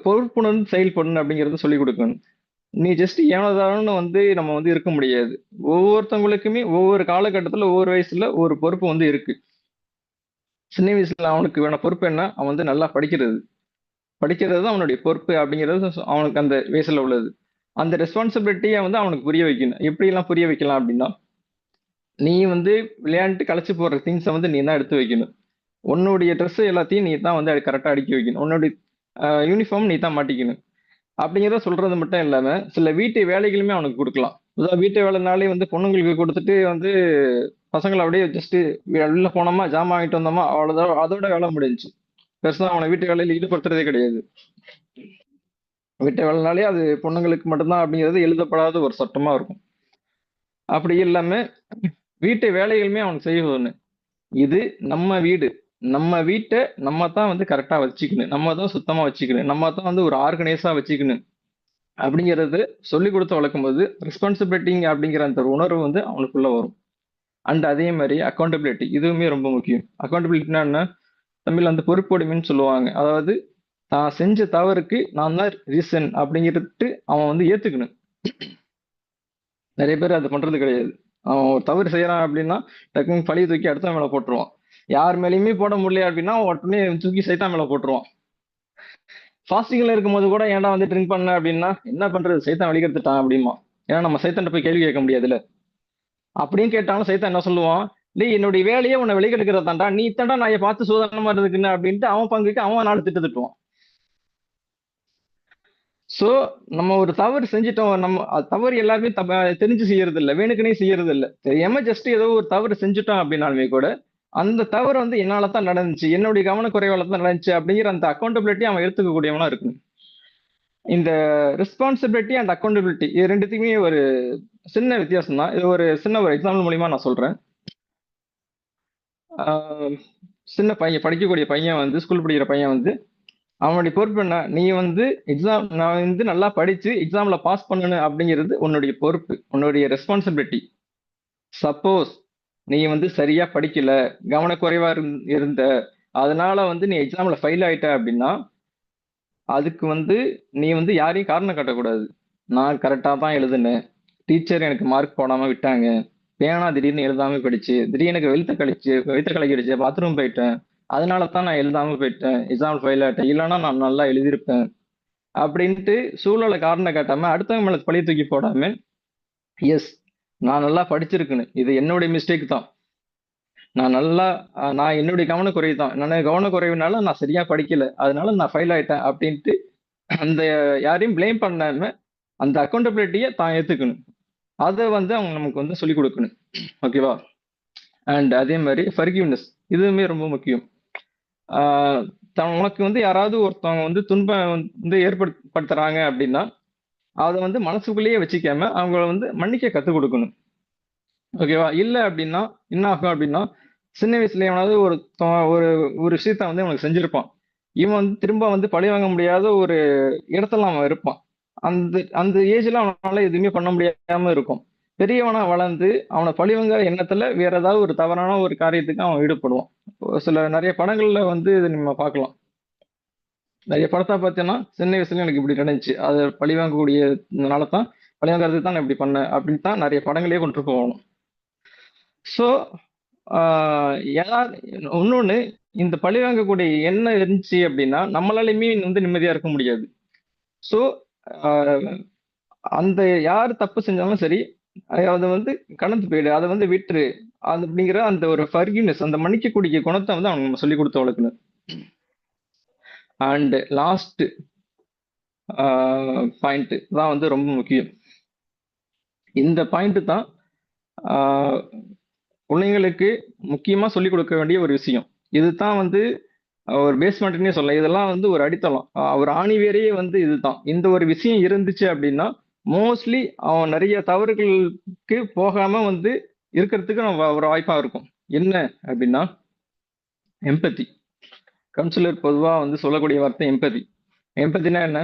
பொறுப்புணர்ந்து செயல்படணும் அப்படிங்கறத சொல்லி கொடுக்கணும். நீ ஜஸ்ட் ஏனோதானோன்னு வந்து நம்ம வந்து இருக்க முடியாது. ஒவ்வொருத்தவங்களுக்குமே ஒவ்வொரு காலகட்டத்துல ஒவ்வொரு வயசுல ஒரு பொறுப்பு வந்து இருக்கு. சின்ன வயசுல அவனுக்கு வேண பொறுப்பு என்ன, அவன் வந்து நல்லா படிக்கிறது. படிக்கிறது தான் அவனுடைய பொறுப்பு அப்படிங்கிறது அவனுக்கு அந்த வயசுல உள்ளது. அந்த ரெஸ்பான்சிபிலிட்டியை வந்து அவனுக்கு புரிய வைக்கணும். எப்படி எல்லாம் புரிய வைக்கலாம் அப்படின்னா, நீ வந்து விளையாண்டு களைச்சு போடுற திங்ஸை வந்து நீ தான் எடுத்து வைக்கணும். உன்னுடைய ட்ரெஸ் எல்லாத்தையும் நீ தான் வந்து கரெக்டா அடுக்கி வைக்கணும். உன்னுடைய யூனிஃபார்ம் நீ தான் மாட்டிக்கணும். அப்படிங்கிறத சொல்றது மட்டும் இல்லாம சில வீட்டு வேலைகளுமே அவனுக்கு கொடுக்கலாம். அதாவது வீட்டு வேலைனாலே வந்து பொண்ணுங்களுக்கு கொடுத்துட்டு வந்து பசங்களை அப்படியே ஜஸ்ட் வெளில போனோமா, ஜாமான் வாங்கிட்டு வந்தோமா, அவ்வளவுதான், அதோட வேலை முடிஞ்சுச்சு. பெருசா அவனை வீட்டு வேலையில ஈடுபடுத்துறதே கிடையாது. வீட்டு வேலைனாலே அது பொண்ணுங்களுக்கு மட்டும்தான் அப்படிங்கிறது எழுதப்படாத ஒரு சட்டமா இருக்கும். அப்படி இல்லாம வீட்டு வேலைகளுமே அவனுக்கு செய்யணும். இது நம்ம வீடு, நம்ம வீட்டை நம்ம தான் வந்து கரெக்டா வச்சுக்கணும், நம்ம தான் சுத்தமா வச்சுக்கணும், நம்ம தான் வந்து ஒரு ஆர்கனைஸா வச்சுக்கணும் அப்படிங்கிறது சொல்லி கொடுத்து வளர்க்கும் போது ரெஸ்பான்சிபிலிட்டி அப்படிங்கிற அந்த உணர்வு வந்து அவனுக்குள்ள வரும். அண்ட் அதே மாதிரி அக்கௌண்டபிலிட்டி, இதுவுமே ரொம்ப முக்கியம். அக்கௌண்டபிலிட்டினா என்ன, தமிழ் அந்த பொறுப்புடைமைன்னு சொல்லுவாங்க. அதாவது தான் செஞ்ச தவறுக்கு நான் தான் ரீசன் அப்படிங்கிறது அவன் வந்து ஏத்துக்கணும். நிறைய பேர் அது பண்றது கிடையாது. அவன் ஒரு தவறு செய்யறான் அப்படின்னா டக்குன்னு பழிய தூக்கி அடுத்த மேல போட்டுருவான். யார் மேலேயுமே போட முடியல அப்படின்னா உடனே தூக்கி சைத்தான் மேல போட்டுருவான். ஃபாஸ்டிங்ல இருக்கும்போது கூட ஏன்டா வந்து ட்ரிங்க் பண்ண அப்படின்னா, என்ன பண்றது, சைத்தான் வெளிக்கெடுத்துட்டான் அப்படிமா. ஏன்னா நம்ம சைத்தான்ட்ட போய் கேள்வி கேட்க முடியாதுல்ல. அப்படின்னு கேட்டாலும் சைத்தான் என்ன சொல்லுவான், டேய் என்னுடைய வேலையே உன்னை வெளிக்கெடுக்கிறதாண்டா, நீ தாண்டா நான் பார்த்து சூதானமா இருக்குன்னு அப்படின்ட்டு அவன் பங்குக்கு அவன் நாலு திட்டுவான். சோ நம்ம ஒரு தவறு செஞ்சுட்டோம், நம்ம தவறு எல்லாருமே தெரிஞ்சு செய்யறது இல்ல, வேணுக்குனே செய்யறது இல்ல. தெரியாம ஜஸ்ட் ஏதோ ஒரு தவறு செஞ்சுட்டோம் அப்படின்னாலுமே கூட அந்த தவறு வந்து என்னால தான் நடந்துச்சு, என்னுடைய கவனக்குறைவால தான் நடந்துச்சு அப்படிங்கிற அந்த அக்கௌண்டபிலிட்டி அவன் எடுத்துக்க கூடியவனா இருக்கணும். இந்த ரெஸ்பான்சிபிலிட்டி அண்ட் அக்கௌண்டபிலிட்டி இது ரெண்டுத்துக்குமே ஒரு சின்ன வித்தியாசம் தான். இது ஒரு சின்ன ஒரு எக்ஸாம்பிள் மூலியமா நான் சொல்றேன். சின்ன பையன், படிக்கக்கூடிய பையன் வந்து, ஸ்கூல் படிக்கிற பையன் வந்து அவனுடைய பொறுப்பு என்ன, நீ வந்து எக்ஸாம், நான் வந்து நல்லா படிச்சு எக்ஸாம்ல பாஸ் பண்ணணும் அப்படிங்கிறது உன்னுடைய பொறுப்பு, உன்னுடைய ரெஸ்பான்சிபிலிட்டி. சப்போஸ் நீ வந்து சரியா படிக்கல, கவனக்குறைவா இருந்த, அதனால வந்து நீ எக்ஸாம்ல ஃபெயில் ஆயிட்ட அப்படின்னா அதுக்கு வந்து நீ வந்து யாரையும் காரணம் காட்டக்கூடாது. நான் கரெக்டா தான் எழுதுனேன், டீச்சர் எனக்கு மார்க் போடாம விட்டாங்க, பேனா திடீர்னு எழுதாம போயிடுச்சு, திடீர்னு எனக்கு வெளுத்த கலக்கிடுச்சு, பாத்ரூம் போயிட்டேன், அதனால தான் நான் எழுதாம போயிட்டேன், எக்ஸாம் ஃபெயில் ஆயிட்டேன், இல்லைன்னா நான் நல்லா எழுதியிருப்பேன் அப்படின்ட்டு சூழலை காரணம் காட்டாம அடுத்தவங்க மேல பழி தூக்கி போடாம, எஸ் நான் நல்லா படிச்சிருக்கேன்னு, இது என்னுடைய மிஸ்டேக் தான், நான் என்னுடைய கவனக்குறைவு தான், கவனக்குறைவுனால நான் சரியா படிக்கல, அதனால நான் ஃபெயில் ஆயிட்டேன் அப்படின்ட்டு அந்த யாரையும் பிளேம் பண்ணாம அந்த அக்கௌண்டபிலிட்டியை தான் ஏத்துக்கணும். அதை வந்து அவங்க நமக்கு வந்து சொல்லிக் கொடுக்கணும். ஓகேவா? அண்ட் அதே மாதிரி ஃபர்கிவ்னஸ், இதுவுமே ரொம்ப முக்கியம். உனக்கு வந்து யாராவது ஒருத்தவங்க வந்து துன்பம் வந்து ஏற்படுத்துறாங்க அப்படின்னா அதை வந்து மனசுக்குள்ளேயே வச்சுக்காம அவங்கள வந்து மன்னிக்க கத்துக் கொடுக்கணும். ஓகேவா? இல்லை அப்படின்னா என்ன ஆகும் அப்படின்னா, சின்ன வயசுல எவனாவது ஒரு ஒரு விஷயத்த வந்து அவனுக்கு செஞ்சிருப்பான், இவன் வந்து திரும்ப வந்து பழி வாங்க முடியாத ஒரு இடத்துல அவன் இருப்பான். அந்த அந்த ஏஜ்ல அவனால எதுவுமே பண்ண முடியாம இருக்கும். பெரியவனா வளர்ந்து அவனை பழிவாங்குற எண்ணத்துல வேற ஏதாவது ஒரு தவறான ஒரு காரியத்துக்கு அவன் ஈடுபடுவான். சில நிறைய படங்கள்ல வந்து இது நம்ம பார்க்கலாம். நிறைய படத்தை பார்த்தீங்கன்னா சின்ன வயசுல எனக்கு இப்படி நடந்துச்சு, அதை பழி வாங்கக்கூடியதுனால தான், பழி வாங்குறதுக்கு தான் நான் இப்படி பண்ணேன் அப்படின்னு தான் நிறைய படங்களே கொண்டு போகணும். ஸோ யார் இன்னொன்னு, இந்த பழி வாங்கக்கூடிய எண்ணம் இருந்துச்சு அப்படின்னா நம்மளாலையுமே வந்து நிம்மதியா இருக்க முடியாது. ஸோ அந்த யார் தப்பு செஞ்சாலும் சரி, அதை வந்து கடந்து போயிடு, அதை வந்து விட்டுரு. அது அப்படிங்கிற அந்த ஒரு ஃபர்கிவ்னஸ், அந்த மன்னிக்கக்கூடிய குணத்தை வந்து அவங்க நம்ம சொல்லி கொடுத்து வளர்க்கணும். அண்ட் லாஸ்ட் பாயிண்ட் தான் வந்து ரொம்ப முக்கியம். இந்த பாயிண்ட் தான் பிள்ளைங்களுக்கு முக்கியமா சொல்லிக் கொடுக்க வேண்டிய ஒரு விஷயம். இதுதான் வந்து ஒரு பேஸ்மெண்ட்னே சொல்லலாம். இதெல்லாம் வந்து ஒரு அடித்தளம், ஒரு ஆணி வேரையே வந்து இதுதான். இந்த ஒரு விஷயம் இருந்துச்சு அப்படின்னா மோஸ்ட்லி அவன் நிறைய தவறுகளுக்கு போகாம வந்து இருக்கிறதுக்கு நம்ம ஒரு வாய்ப்பா இருக்கும். என்ன அப்படின்னா எம்பத்தி. கவுன்சிலர் பொதுவா வந்து சொல்லக்கூடிய வார்த்தை எம்பதி. எம்பத்தினா என்ன?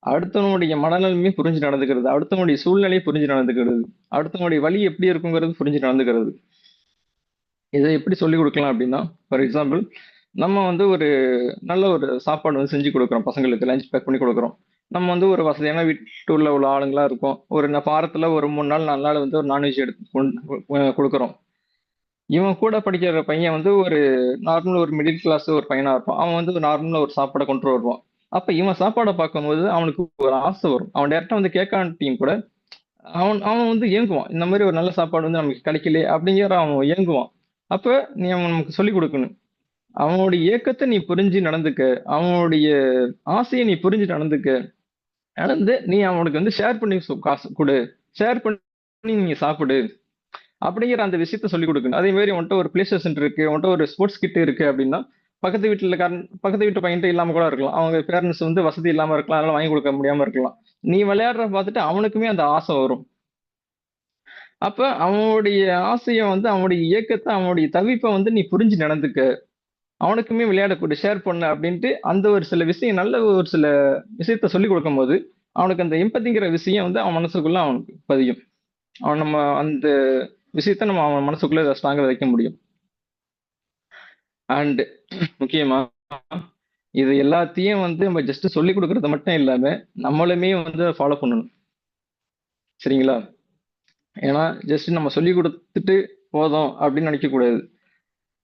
அடுத்தவனுடைய மனநிலைமையை புரிஞ்சு நடந்துக்கிறது, அடுத்தவனுடைய சூழ்நிலையை புரிஞ்சு நடந்துக்கிறது, அடுத்தவனுடைய வழி எப்படி இருக்குங்கிறது புரிஞ்சு நடந்துக்கிறது. இதை எப்படி சொல்லிக் கொடுக்கலாம் அப்படின்னா, ஃபார் எக்ஸாம்பிள், நம்ம வந்து ஒரு நல்ல ஒரு சாப்பாடு வந்து செஞ்சு கொடுக்குறோம் பசங்களுக்கு, லஞ்ச் பேக் பண்ணி கொடுக்குறோம். நம்ம வந்து ஒரு வசதியான வீட்டுல உள்ள ஆளுங்களா இருக்கோம். ஒரு வாரத்துல ஒரு 3 நாள் 4 நாள் வந்து ஒரு நான்வெஜ் எடுத்து கொடுக்குறோம். இவன் கூட படிக்கிற பையன் வந்து ஒரு நார்மல் ஒரு மிடில் கிளாஸ் ஒரு பையனா இருப்பான். அவன் வந்து நார்மலா ஒரு சாப்பாடை கொண்டு வருவான். அப்ப இவன் சாப்பாடை பார்க்கும்போது அவனுக்கு ஒரு ஆசை வரும். அவன் டேரக்டா வந்து கேட்கான்ட்டியும் கூட அவன் அவன் வந்து ஏங்குவான். இந்த மாதிரி ஒரு நல்ல சாப்பாடு வந்து நமக்கு கிடைக்கலையே அப்படிங்கிற அவன் ஏங்குவான். அப்ப நீ அவன் நமக்கு சொல்லிக் கொடுக்கணும். அவனுடைய ஏக்கத்தை நீ புரிஞ்சு நடந்துக்க, அவனுடைய ஆசையை நீ புரிஞ்சு நடந்து நீ அவனுக்கு வந்து ஷேர் பண்ணி காசு கொடு, ஷேர் பண்ணி நீங்க சாப்பிடு அப்படிங்கிற அந்த விஷயத்த சொல்லிக் கொடுக்கணும். அதே மாதிரி உன்கிட்ட ஒரு பிளே ஸ்டேஷன் இருக்கு, உன்கிட்ட ஒரு ஸ்போர்ட்ஸ் கிட் இருக்கு அப்படின்னா பக்கத்து வீட்டு பையன்ட்ட இல்லாம கூட இருக்கலாம். அவங்க பேரண்ட்ஸ் வந்து வசதி இல்லாம இருக்கலாம், அதனால வாங்கி கொடுக்க முடியாம இருக்கலாம். நீ விளையாடுற பார்த்துட்டு அவனுக்குமே அந்த ஆசை வரும். அப்ப அவனுடைய ஆசையை வந்து, அவனுடைய இயக்கத்தை, அவனுடைய தவிப்பை வந்து நீ புரிஞ்சு நடந்துக்க. அவனுக்குமே விளையாடக்கூடிய ஷேர் பண்ண அப்படின்ட்டு அந்த ஒரு சில விஷயம், நல்ல ஒரு சில விஷயத்த சொல்லிக் கொடுக்கும்போது அவனுக்கு அந்த எம்பத்திங்கிற விஷயம் வந்து அவன் மனசுக்குள்ள அவனுக்கு பதியும். அவன் நம்ம அந்த விஷயத்த நம்ம அவன் மனசுக்குள்ள ஸ்ட்ராங்கா வைக்க முடியும். அண்ட் முக்கியமா இது எல்லாத்தையும் வந்து நம்ம ஜஸ்ட் சொல்லி கொடுக்கறது மட்டும் இல்லாம நம்மளுமே வந்து ஃபாலோ பண்ணணும். சரிங்களா? ஏன்னா ஜஸ்ட் நம்ம சொல்லி கொடுத்துட்டு போதும் அப்படின்னு நினைக்க கூடாது.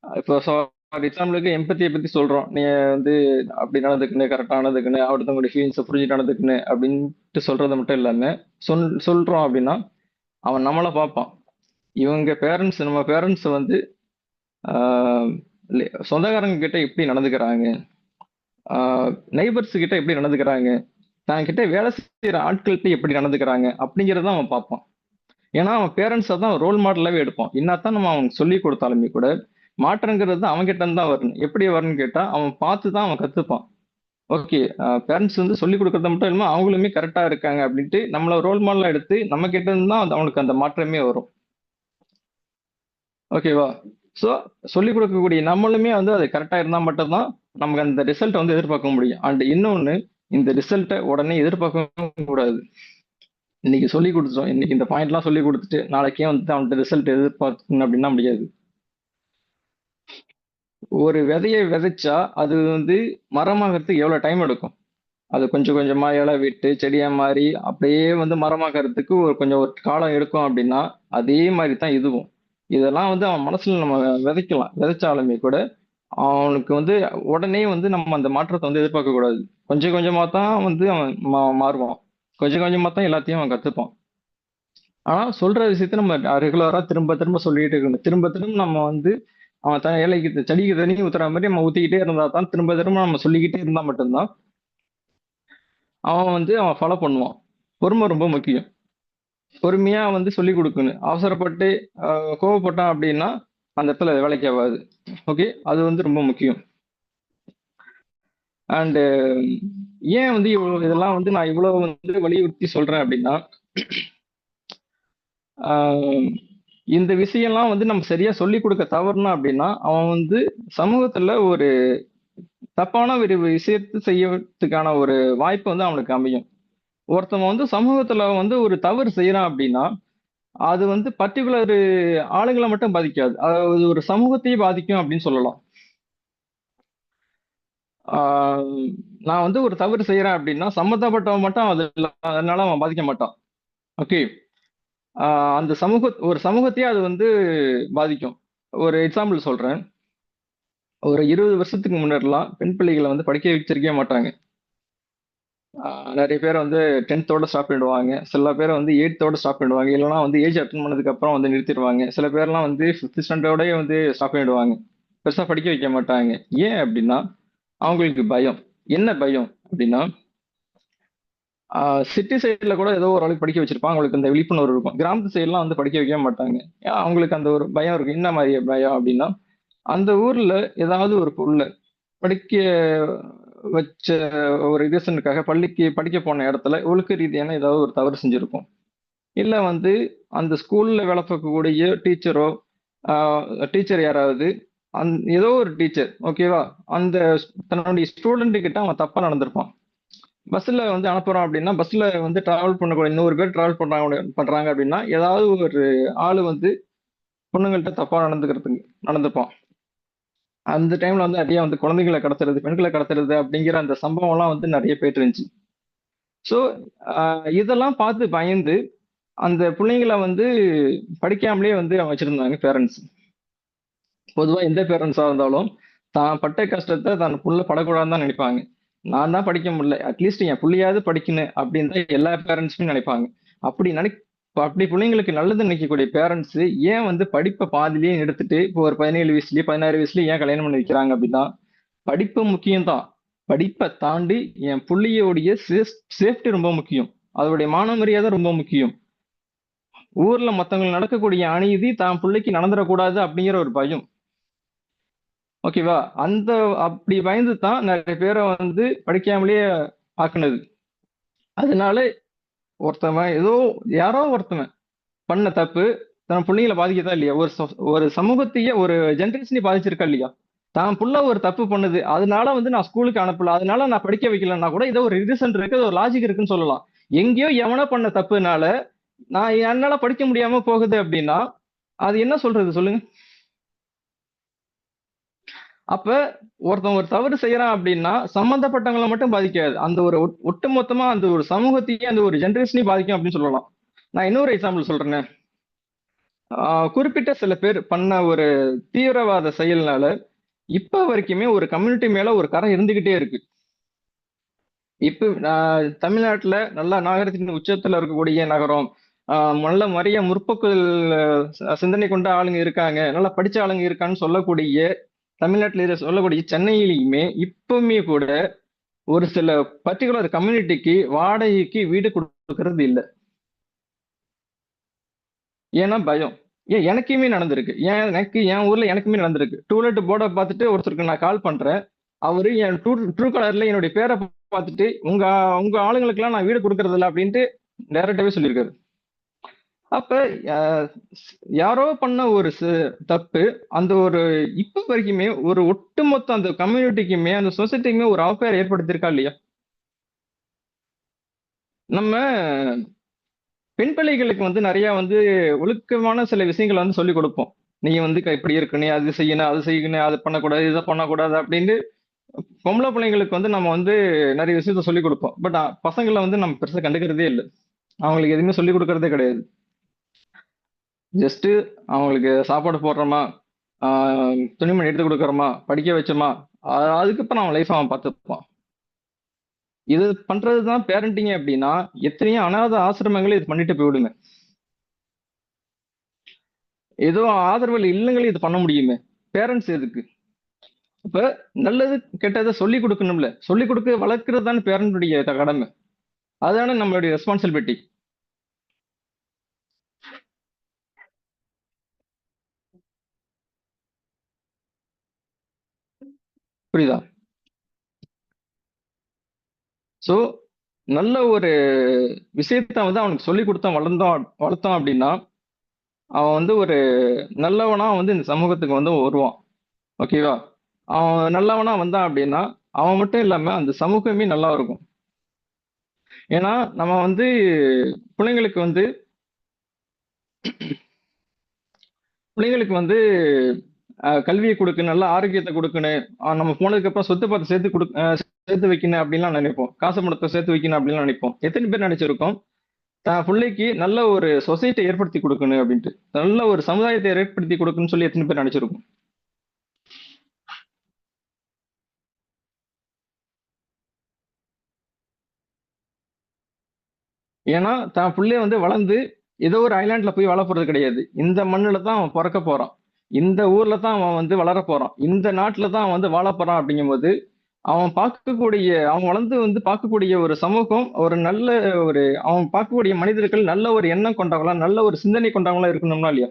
இப்போ ஃபார் எக்ஸாம்பிளுக்கு எம்பத்தியை பத்தி சொல்றோம். நீ வந்து அப்படி நடந்துக்கணும், கரெக்டா நடந்துக்கணும், அடுத்தவங்களுடைய ஃபீலிங்ஸை புரிஞ்சு நடந்துக்கணும் அப்படின்ட்டு சொல்றது மட்டும் இல்லாம சொல்றோம் அப்படின்னா அவன் நம்மளை பார்ப்பான். இவங்க பேரண்ட்ஸ், நம்ம பேரண்ட்ஸ் வந்து சொந்தக்காரங்க கிட்ட எப்படி நடந்துக்கிறாங்க, நெய்பர்ஸ் கிட்ட எப்படி நடந்துக்கிறாங்க, தான் கிட்ட வேலை செய்யற ஆட்கள்கிட்ட எப்படி நடந்துக்கிறாங்க அப்படிங்கிறத அவன் பார்ப்பான். ஏன்னா அவன் பேரண்ட்ஸை தான் ரோல் மாடலாவே எடுப்பான். என்னத்தான் நம்ம அவனுக்கு சொல்லி கொடுத்தாலுமே கூட மாற்றங்கிறது அவன் கிட்ட இருந்து தான் வரணும். எப்படி வரணும்னு கேட்டா அவன் பார்த்து தான் அவன் கத்துப்பான். ஓகே, பேரண்ட்ஸ் வந்து சொல்லி கொடுக்கறத மட்டும் இல்லாம அவங்களுமே கரெக்டா இருக்காங்க அப்படின்ட்டு நம்மள ரோல் மாடலா எடுத்து நம்ம கிட்ட இருந்து தான் அவனுக்கு அந்த மாற்றமே வரும். ஓகேவா? ஸோ சொல்லிக் கொடுக்கக்கூடிய நம்மளுமே வந்து அது கரெக்டா இருந்தா மட்டும்தான் நமக்கு அந்த ரிசல்ட் வந்து எதிர்பார்க்க முடியும். அண்ட் இன்னொன்னு, இந்த ரிசல்ட்டை உடனே எதிர்பார்க்கவும் கூடாது. இன்னைக்கு சொல்லி கொடுத்துட்டோம், இன்னைக்கு இந்த பாயிண்ட்லாம் சொல்லி கொடுத்துட்டு நாளைக்கே வந்து அவன்கிட்ட ரிசல்ட் எதிர்பார்க்கணும் அப்படின்னா முடியாது. ஒரு விதையை விதைச்சா அது வந்து மரமாகறதுக்கு எவ்வளவு டைம் எடுக்கும்? அது கொஞ்சம் கொஞ்சமா இலை விட்டு செடியா மாறி அப்படியே வந்து மரமாகறதுக்கு ஒரு காலம் எடுக்கும் அப்படின்னா அதே மாதிரி தான் இதுவும். இதெல்லாம் வந்து அவன் மனசுல நம்ம விதைக்கலாம். விதைச்சாலுமே கூட அவனுக்கு வந்து உடனே வந்து நம்ம அந்த மாற்றத்தை வந்து எதிர்பார்க்க கூடாது. கொஞ்சம் கொஞ்சமா தான் வந்து அவன் மாறுவான். கொஞ்சம் கொஞ்சமா தான் எல்லாத்தையும் அவன் கத்துப்பான். ஆனா சொல்ற விஷயத்த நம்ம ரெகுலரா திரும்ப திரும்ப சொல்லிட்டு இருக்கணும். திரும்ப திரும்ப நம்ம வந்து அவன் இலைக்கு செடிக்கு தண்ணி ஊத்துற மாதிரி நம்ம ஊத்திக்கிட்டே இருந்தா தான், திரும்ப திரும்ப நம்ம சொல்லிக்கிட்டே இருந்தா மட்டும்தான் அவன் ஃபாலோ பண்ணுவான். பொறுமை ரொம்ப முக்கியம். பொறுமையா வந்து சொல்லிக் கொடுக்கணும். அவசரப்பட்டு கோவப்பட்டான் அப்படின்னா அந்த இடத்துல வேலைக்கு ஆகாது. ஓகே, அது வந்து ரொம்ப முக்கியம். அண்டு ஏன் வந்து இதெல்லாம் வந்து நான் இவ்வளவு வந்து வலியுறுத்தி சொல்றேன் அப்படின்னா, இந்த விஷயம்லாம் வந்து நம்ம சரியா சொல்லிக் கொடுக்க தவறுனா அப்படின்னா அவன் வந்து சமூகத்துல ஒரு தப்பான ஒரு விஷயத்தை செய்யறதுக்கான ஒரு வாய்ப்பு வந்து அவனுக்கு அமையும். ஒருத்தவன் வந்து சமூகத்துல வந்து ஒரு தவறு செய்யறான் அப்படின்னா அது வந்து பர்டிகுலர் ஆளுங்களை மட்டும் பாதிக்காது, அது ஒரு சமூகத்தையே பாதிக்கும் அப்படின்னு சொல்லலாம். ஆஹ் நான் வந்து ஒரு தவறு செய்யறேன் அப்படின்னா சம்மந்தப்பட்டவன் மட்டும் அதனால அவன் பாதிக்க மாட்டான். ஓகே. அந்த ஒரு சமூகத்தையே அது வந்து பாதிக்கும். ஒரு எக்ஸாம்பிள் சொல்றேன். ஒரு 20 வருஷத்துக்கு முன்னாடிலாம் பெண் பிள்ளைகளை வந்து படிக்க வச்சிருக்கவே மாட்டாங்க. நிறைய பேர் வந்து 10th ஸ்டாப் பண்ணிடுவாங்க, சில பேர் வந்து 8th ஸ்டாப் பண்ணிடுவாங்க, இல்லைன்னா வந்து ஏஜ் அட்டன் பண்ணதுக்கு அப்புறம் வந்து நிறுத்திடுவாங்க, சில பேர்லாம் வந்து 5th ஸ்டாண்டர்டோடய வந்து ஸ்டாப் பண்ணிடுவாங்க, பெருசா படிக்க வைக்க மாட்டாங்க. ஏன் அப்படின்னா அவங்களுக்கு பயம். என்ன பயம் அப்படின்னா சிட்டி சைடுல கூட ஏதோ ஒரு அளவுக்கு படிக்க வச்சிருப்பாங்க, அவங்களுக்கு அந்த விழிப்புணர்வு இருக்கும். கிராமத்து சைடுலாம் வந்து படிக்க வைக்க மாட்டாங்க. ஏன் அவங்களுக்கு அந்த ஒரு பயம் இருக்கு. என்ன மாதிரி பயம் அப்படின்னா அந்த ஊர்ல ஏதாவது ஒரு புள்ள படிக்க வச்ச ஒரு ரீசனுக்காக பள்ளிக்கு படிக்க போன இடத்துல ஒழுக்க ரீதியான ஏதாவது ஒரு தவறு செஞ்சிருக்கும். இல்ல வந்து அந்த ஸ்கூல்ல வேலை பார்க்கக்கூடிய டீச்சரோ டீச்சர் யாராவது ஏதோ ஒரு டீச்சர் ஓகேவா அந்த தன்னுடைய ஸ்டூடெண்ட் கிட்ட அவன் தப்பா நடந்திருப்பான். பஸ்ல வந்து அனுப்புறோம் அப்படின்னா பஸ்ல வந்து டிராவல் பண்ணக்கூடிய 100 பேர் டிராவல் பண்றாங்க அப்படின்னா ஏதாவது ஒரு ஆளு வந்து பொண்ணுங்கள்ட்ட தப்பா நடந்துப்பான். அந்த டைம்ல வந்து நிறைய வந்து குழந்தைகளை கடத்துறது, பெண்களை கடத்துறது அப்படிங்கிற அந்த சம்பவம் எல்லாம் வந்து நிறைய போயிட்டு இருந்துச்சு. ஸோ இதெல்லாம் பார்த்து பயந்து அந்த பிள்ளைங்களை வந்து படிக்காமலே வந்து வச்சிருந்தாங்க பேரண்ட்ஸ். பொதுவா எந்த பேரண்ட்ஸா இருந்தாலும் தான் பட்ட கஷ்டத்தை தன் புள்ள படக்கூடாதுன்னு தான் நினைப்பாங்க. நான் தான் படிக்க முடியல, அட்லீஸ்ட் என் புள்ளையாவது படிக்கணும் அப்படின்னு தான் எல்லா பேரண்ட்ஸுமே நினைப்பாங்க. அப்படி அப்படி பிள்ளைங்களுக்கு நல்லது நினைக்கக்கூடிய பேரண்ட்ஸ் ஏன் வந்து படிப்பை பாதிலேயே எடுத்துட்டு இப்போ ஒரு 17 வயசுலயே 16 வயசுலயே ஏன் கல்யாணம் பண்ணி வைக்கிறாங்க அப்படின்னா படிப்பு முக்கியம்தான். படிப்பை தாண்டி என் புள்ளையோடைய சேஃப்டி ரொம்ப முக்கியம், அதோடைய மான மரியாதை ரொம்ப முக்கியம். ஊர்ல மத்தவங்களுக்கு நடக்கக்கூடிய அநீதி தான் பிள்ளைக்கு நடந்துடக்கூடாது அப்படிங்கிற ஒரு பயம். ஓகேவா? அப்படி பயந்து தான் நிறைய பேரை வந்து படிக்காமலேயே ஆக்குனது. அதனால ஒருத்தவன் யாரோ ஒருத்தவன் பண்ண தப்பு தன் பிள்ளைங்களை பாதிக்கதான் இல்லையா, ஒரு சமூகத்தையே ஒரு ஜென்ரேஷனை பாதிச்சிருக்கா இல்லையா? தான் புள்ள ஒரு தப்பு பண்ணுது, அதனால வந்து நான் ஸ்கூலுக்கு அனுப்பல, அதனால நான் படிக்க வைக்கலன்னா கூட இதோ ஒரு ரீசன் இருக்கு, ஒரு லாஜிக் இருக்குன்னு சொல்லலாம். எங்கேயோ எவனோ பண்ண தப்புனால நான் என்னால படிக்க முடியாம போகுது அப்படின்னா அது என்ன சொல்றது சொல்லுங்க? அப்ப ஒருத்தன் ஒரு தவறு செய்யறான் அப்படின்னா சம்பந்தப்பட்டவங்களை மட்டும் பாதிக்காது, அந்த ஒரு ஒட்டுமொத்தமா அந்த ஒரு சமூகத்தையே அந்த ஒரு ஜென்ரேஷனையும் பாதிக்கும் அப்படின்னு சொல்லலாம். நான் இன்னொரு எக்ஸாம்பிள் சொல்றேன். குறிப்பிட்ட சில பேர் பண்ண ஒரு தீவிரவாத செயல்னால இப்ப வரைக்குமே ஒரு கம்யூனிட்டி மேல ஒரு கரை இருந்துகிட்டே இருக்கு. இப்ப தமிழ்நாட்டுல நல்ல நாகரிகத்தின் உச்சத்துல இருக்கக்கூடிய நகரம், நல்ல நிறைய முற்போக்கு சிந்தனை கொண்ட ஆளுங்க இருக்காங்க, நல்லா படிச்ச ஆளுங்க இருக்கான்னு சொல்லக்கூடிய தமிழ்நாட்டில சொல்லக்கூடிய சென்னையிலுமே இப்பவுமே கூட ஒரு சில பர்டிகுலர் கம்யூனிட்டிக்கு வாடகைக்கு வீடு கொடுக்கறது இல்லை. ஏன்னா பயம். எனக்குமே நடந்திருக்கு. என் ஊர்ல எனக்குமே நடந்திருக்கு. டூலெட் போர்டை பார்த்துட்டு ஒருத்தருக்கு நான் கால் பண்றேன். அவரு என் ட்ரூ கலர்ல என்னுடைய பேரை பார்த்துட்டு உங்க உங்க ஆளுங்களுக்கு எல்லாம் நான் வீடு கொடுக்கறது இல்லை அப்படின்ட்டு டைரக்டாவே சொல்லியிருக்காரு. அப்ப யாரோ பண்ண ஒரு தப்பு அந்த ஒரு இப்ப வரைக்குமே ஒரு ஒட்டுமொத்த அந்த கம்யூனிட்டிக்குமே அந்த சொசைட்டிக்குமே ஒரு அவப்பெயர் ஏற்படுத்தியிருக்கா இல்லையா? நம்ம பெண் பிள்ளைகளுக்கு வந்து நிறைய வந்து ஒழுக்கமான சில விஷயங்களை வந்து சொல்லிக் கொடுப்போம். நீங்க வந்து இப்படி இருக்கு, நீ அது செய்யணும், அது செய்யணும், அது பண்ணக்கூடாது, இதை பண்ணக்கூடாது அப்படின்னு பொம்பளை பிள்ளைங்களுக்கு வந்து நம்ம வந்து நிறைய விஷயத்த சொல்லிக் கொடுப்போம். பட் பசங்களை வந்து நம்ம பெருசா கண்டுக்கிறதே இல்லை. அவங்களுக்கு எதுவுமே சொல்லிக் கொடுக்கறதே கிடையாது. ஜஸ்ட் அவங்களுக்கு சாப்பாடு போடுறோமா, துணிமணி எடுத்து கொடுக்குறோமா, படிக்க வச்சோமா, அதுக்கப்புறம் அவன் லைஃப் அவன் பார்த்துப்பான். இது பண்றதுதான் பேரண்டிங் அப்படின்னா எத்தனையோ அனாதை ஆசிரமங்களே இது பண்ணிட்டு போயிடுங்க. ஏதோ ஆதரவு இல்லைங்களே இது பண்ண முடியுமே, பேரண்ட்ஸ் எதுக்கு? அப்ப நல்லது கெட்டதை சொல்லி கொடுக்கணும்ல, சொல்லி கொடுக்க வளர்க்கறது தானே பேரண்டுடைய கடமை, அதுதானே நம்மளுடைய ரெஸ்பான்சிபிலிட்டி. புரியுதா? சோ நல்ல ஒரு விஷயத்த வந்து அவனுக்கு சொல்லி கொடுத்தோம் வளர்த்தோம் அப்படின்னா அவன் வந்து ஒரு நல்லவனா வந்து இந்த சமூகத்துக்கு வந்து வருவான். ஓகேவா? அவன் நல்லவனா வந்தான் அப்படின்னா அவன் மட்டும் இல்லாம அந்த சமூகமே நல்லா இருக்கும். ஏன்னா நம்ம வந்து பிள்ளைங்களுக்கு வந்து பிள்ளைங்களுக்கு வந்து கல்வியை கொடுக்கணும், நல்ல ஆரோக்கியத்தை கொடுக்கணும், நம்ம போனதுக்கு அப்புறம் சொத்து பத்தை சேர்த்து வைக்கணும் அப்படின்லாம் நினைப்போம். காசு பணத்தை சேர்த்து வைக்கணும் அப்படின்லாம் நினைப்போம். எத்தனை பேர் நினைச்சிருக்கோம் தான் பிள்ளைக்கு நல்ல ஒரு சொசைட்டியை ஏற்படுத்தி கொடுக்கணும் அப்படின்ட்டு, நல்ல ஒரு சமுதாயத்தை ஏற்படுத்தி கொடுக்கணும்னு சொல்லி எத்தனை பேர் நினைச்சிருக்கோம்? ஏன்னா தான் பிள்ளைய வந்து வளர்ந்து ஏதோ ஒரு ஐலாண்ட்ல போய் வாழ போறது கிடையாது. இந்த மண்ணுல தான் அவன் பிறக்க போறான், இந்த ஊர்ல தான் அவன் வந்து வளர போறான், இந்த நாட்டுல தான் அவன் வந்து வாழ போறான். அப்படிங்கும்போது அவன் வளர்ந்து வந்து பார்க்கக்கூடிய ஒரு சமூகம் ஒரு நல்ல ஒரு அவன் பார்க்கக்கூடிய மனிதர்கள் நல்ல ஒரு எண்ணம் கொண்டவங்களா, நல்ல ஒரு சிந்தனை கொண்டவங்களா இருக்கணும்னா இல்லையா?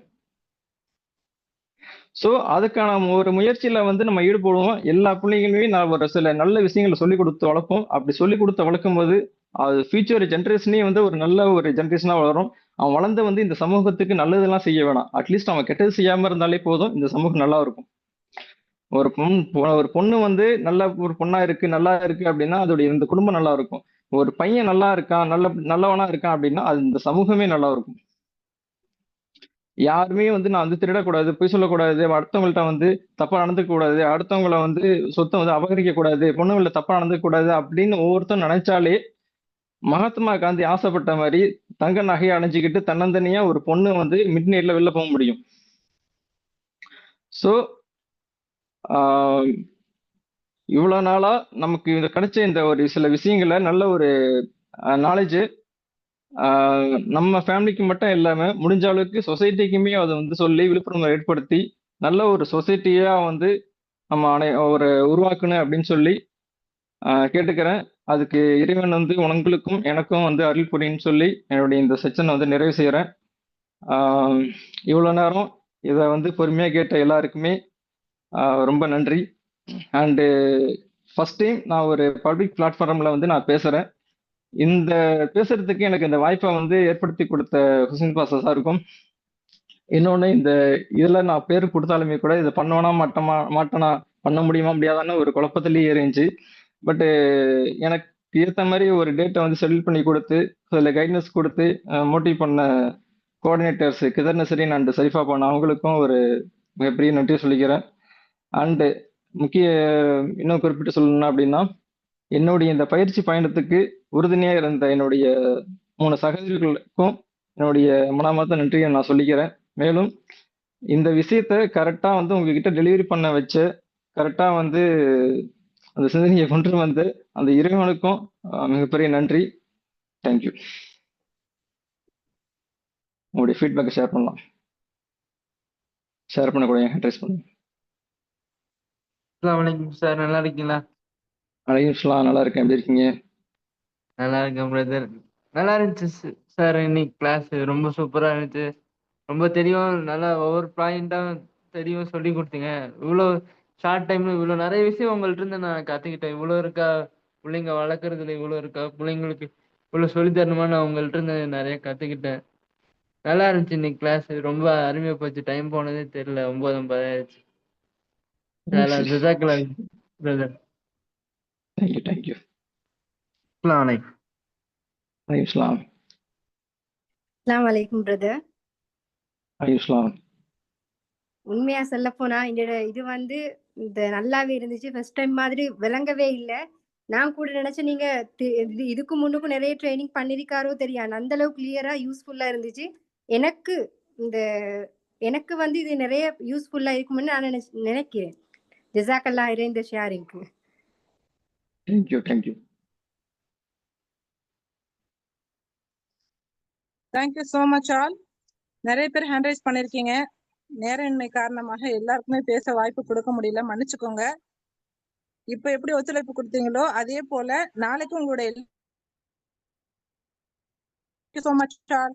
சோ அதுக்கான ஒரு முயற்சியில வந்து நம்ம ஈடுபடுவோம். எல்லா பிள்ளைங்களுமே நான் ஒரு சில நல்ல விஷயங்களை சொல்லிக் கொடுத்து வளர்ப்போம். அப்படி சொல்லிக் கொடுத்து வளர்க்கும் போது அது ஃபியூச்சர் ஜென்ரேஷனே வந்து ஒரு நல்ல ஒரு ஜென்ரேஷனா வளரும். அவன் வளர்ந்து வந்து இந்த சமூகத்துக்கு நல்லதெல்லாம் செய்ய வேணாம், அட்லீஸ்ட் அவன் கெட்டது செய்யாம இருந்தாலே போதும், இந்த சமூகம் நல்லா இருக்கும். ஒரு பொண்ணு வந்து நல்ல ஒரு பொண்ணா இருக்கு, நல்லா இருக்கு அப்படின்னா அதோடைய இந்த குடும்பம் நல்லா இருக்கும். ஒரு பையன் நல்லா இருக்கான், நல்லவனா இருக்கான் அப்படின்னா அது இந்த சமூகமே நல்லா இருக்கும். யாருமே வந்து நான் வந்து திருடக்கூடாது, பொய் சொல்லக்கூடாது, அடுத்தவங்கள்ட்ட வந்து தப்பா நடந்துக்க கூடாது, அடுத்தவங்கள வந்து சொத்தை வந்து அபகரிக்க கூடாது, பொண்ணுங்கள்ட்ட தப்பா நடந்துக்க கூடாது அப்படின்னு ஒவ்வொருத்தரும் நினைச்சாலே மகாத்மா காந்தி ஆசைப்பட்ட மாதிரி தங்க நகையை அணிஞ்சுக்கிட்டு தன்னந்தனியா ஒரு பொண்ணு வந்து மிட் நைட்ல வெளில போக முடியும். ஸோ இவ்வளவு நாளா நமக்கு இந்த கிடைச்ச இந்த ஒரு சில விஷயங்களை நல்ல ஒரு நாலேஜ் நம்ம ஃபேமிலிக்கு மட்டும் இல்லாம முடிஞ்ச அளவுக்கு சொசைட்டிக்குமே அதை வந்து சொல்லி விழிப்புணர்வு ஏற்படுத்தி நல்ல ஒரு சொசைட்டியா வந்து நம்ம ஒரு உருவாக்கணும் அப்படின்னு சொல்லி கேட்டுக்கிறேன். அதுக்கு இறைவன் வந்து உங்களுக்கும் எனக்கும் வந்து அருள் புரின்னு சொல்லி என்னுடைய இந்த செஷனை வந்து நிறைவு செய்கிறேன். இவ்வளோ நேரம் இதை வந்து பொறுமையாக கேட்ட எல்லாருக்குமே ரொம்ப நன்றி. அண்டு ஃபர்ஸ்ட் டைம் நான் ஒரு பப்ளிக் பிளாட்ஃபார்மில் வந்து நான் பேசுகிறேன். இந்த பேசுறதுக்கு எனக்கு இந்த வாய்ப்பை வந்து ஏற்படுத்தி கொடுத்த ஹுசைன் பாஷா சாருக்கும், இன்னொன்று இந்த இதில் நான் பேர் கொடுத்தாலுமே கூட இதை பண்ணுவேனா மாட்டேனா பண்ண முடியுமா முடியாதான்னு ஒரு குழப்பத்திலேயே இருந்துச்சு. பட்டு எனக்கு ஏற்ற மாதிரி ஒரு டேட்டை வந்து ஷெட்யூல் பண்ணி கொடுத்து அதில் கைட்னஸ் கொடுத்து மோட்டிவ் பண்ண கோஆர்டினேட்டர்ஸ் கிதர் நசரீன் அண்ட் சரிஃபா பான் அவங்களுக்கும் ஒரு மிகப்பெரிய நன்றி சொல்லிக்கிறேன். அண்டு இன்னும் குறிப்பிட்டு சொல்லணும்னா அப்படின்னா என்னுடைய இந்த பயிற்சி பயணத்துக்கு உறுதுணையாக இருந்த என்னுடைய 3 சகோதரிகளுக்கும் என்னுடைய மனமார்ந்த நன்றியை நான் சொல்லிக்கிறேன். மேலும் இந்த விஷயத்த கரெக்டாக வந்து உங்ககிட்ட டெலிவரி பண்ண வச்ச, கரெக்டாக வந்து அந்த சிந்தனையை கொண்டு வந்து அந்த இறைவனுக்கும் மிகப்பெரிய நன்றி. தேங்க்யூ. உங்களுடைய ஃபீட்பேக்கை ஷேர் பண்ணலாம். ஷேர் பண்ணக்கூடிய அட்ரஸ் பண்ணுங்க. வணக்கம் சார், நல்லா இருக்கீங்களா? அலையுஸ்லாம், நல்லா இருக்கேன். எப்படி இருக்கீங்க? நல்லா இருக்கேன் பிரதர். நல்லா இருந்துச்சு சார், இன்னைக்கு கிளாஸ் ரொம்ப சூப்பரா இருந்துச்சு. ரொம்ப தெரியும், நல்லா ஒவ்வொரு பாயிண்டா தெரியும் சொல்லி கொடுத்தீங்க. இவ்வளோ ஷார்ட் டைம்ல இவ்வளோ நிறைய விஷயம் உங்கள்ட்ட இருந்து நான் கத்துக்கிட்டேன். இவ்வளோ இருக்கா பிள்ளைங்க வளர்க்குறதுல, இவ்வளோ இருக்கா பிள்ளைங்களுக்கு இவ்வளோ சொல்லி தரணுமா, நான் உங்கள்ட்ட இருந்து நிறைய கத்துக்கிட்டேன். நல்லா இருந்துச்சு இன்னைக்கு கிளாஸ், ரொம்ப அருமையா போச்சு. டைம் போனதே தெரியல, 9:50 ஆயிடுச்சு. பிரதர். தேங்க்யூ. வணக்கம். அலையுஸ்லாம். அஸ்ஸலாமு அலைக்கும் பிரதர். அலையுஸ்லாம். உண்மையா சொல்ல போனா இது வந்து இந்த நல்லாவே இருந்துச்சு. ஃபர்ஸ்ட் டைம் மாதிரி விளங்கவே இல்லை. நான் கூட நினைச்சேன் நீங்க இதுக்கு முன்னுக்கும் நிறைய ட்ரைனிங் பண்ணிருக்காரோ தெரியாது. அந்த அளவுக்கு கிளியரா யூஸ்ஃபுல்லா இருந்துச்சு. எனக்கு வந்து இது நிறைய யூஸ்ஃபுல்லா இருக்கும்னு நான் நினைக்கிறேன். ஜஸாக்கல்லாஹ் இந்த ஷேரிங்க்கு. Thank you. Thank you so much all. நிறைய பேர் ஹேண்ட் ரைஸ் பண்ணிருக்கீங்க. நேரமின்மை காரணமாக எல்லாருக்குமே பேச வாய்ப்பு கொடுக்க முடியல, மன்னிச்சுக்கோங்க. இப்ப எப்படி ஒத்துழைப்பு கொடுத்தீங்களோ அதே போல நாளைக்கும் உங்களுடைய ஸோ மச் ஆல்.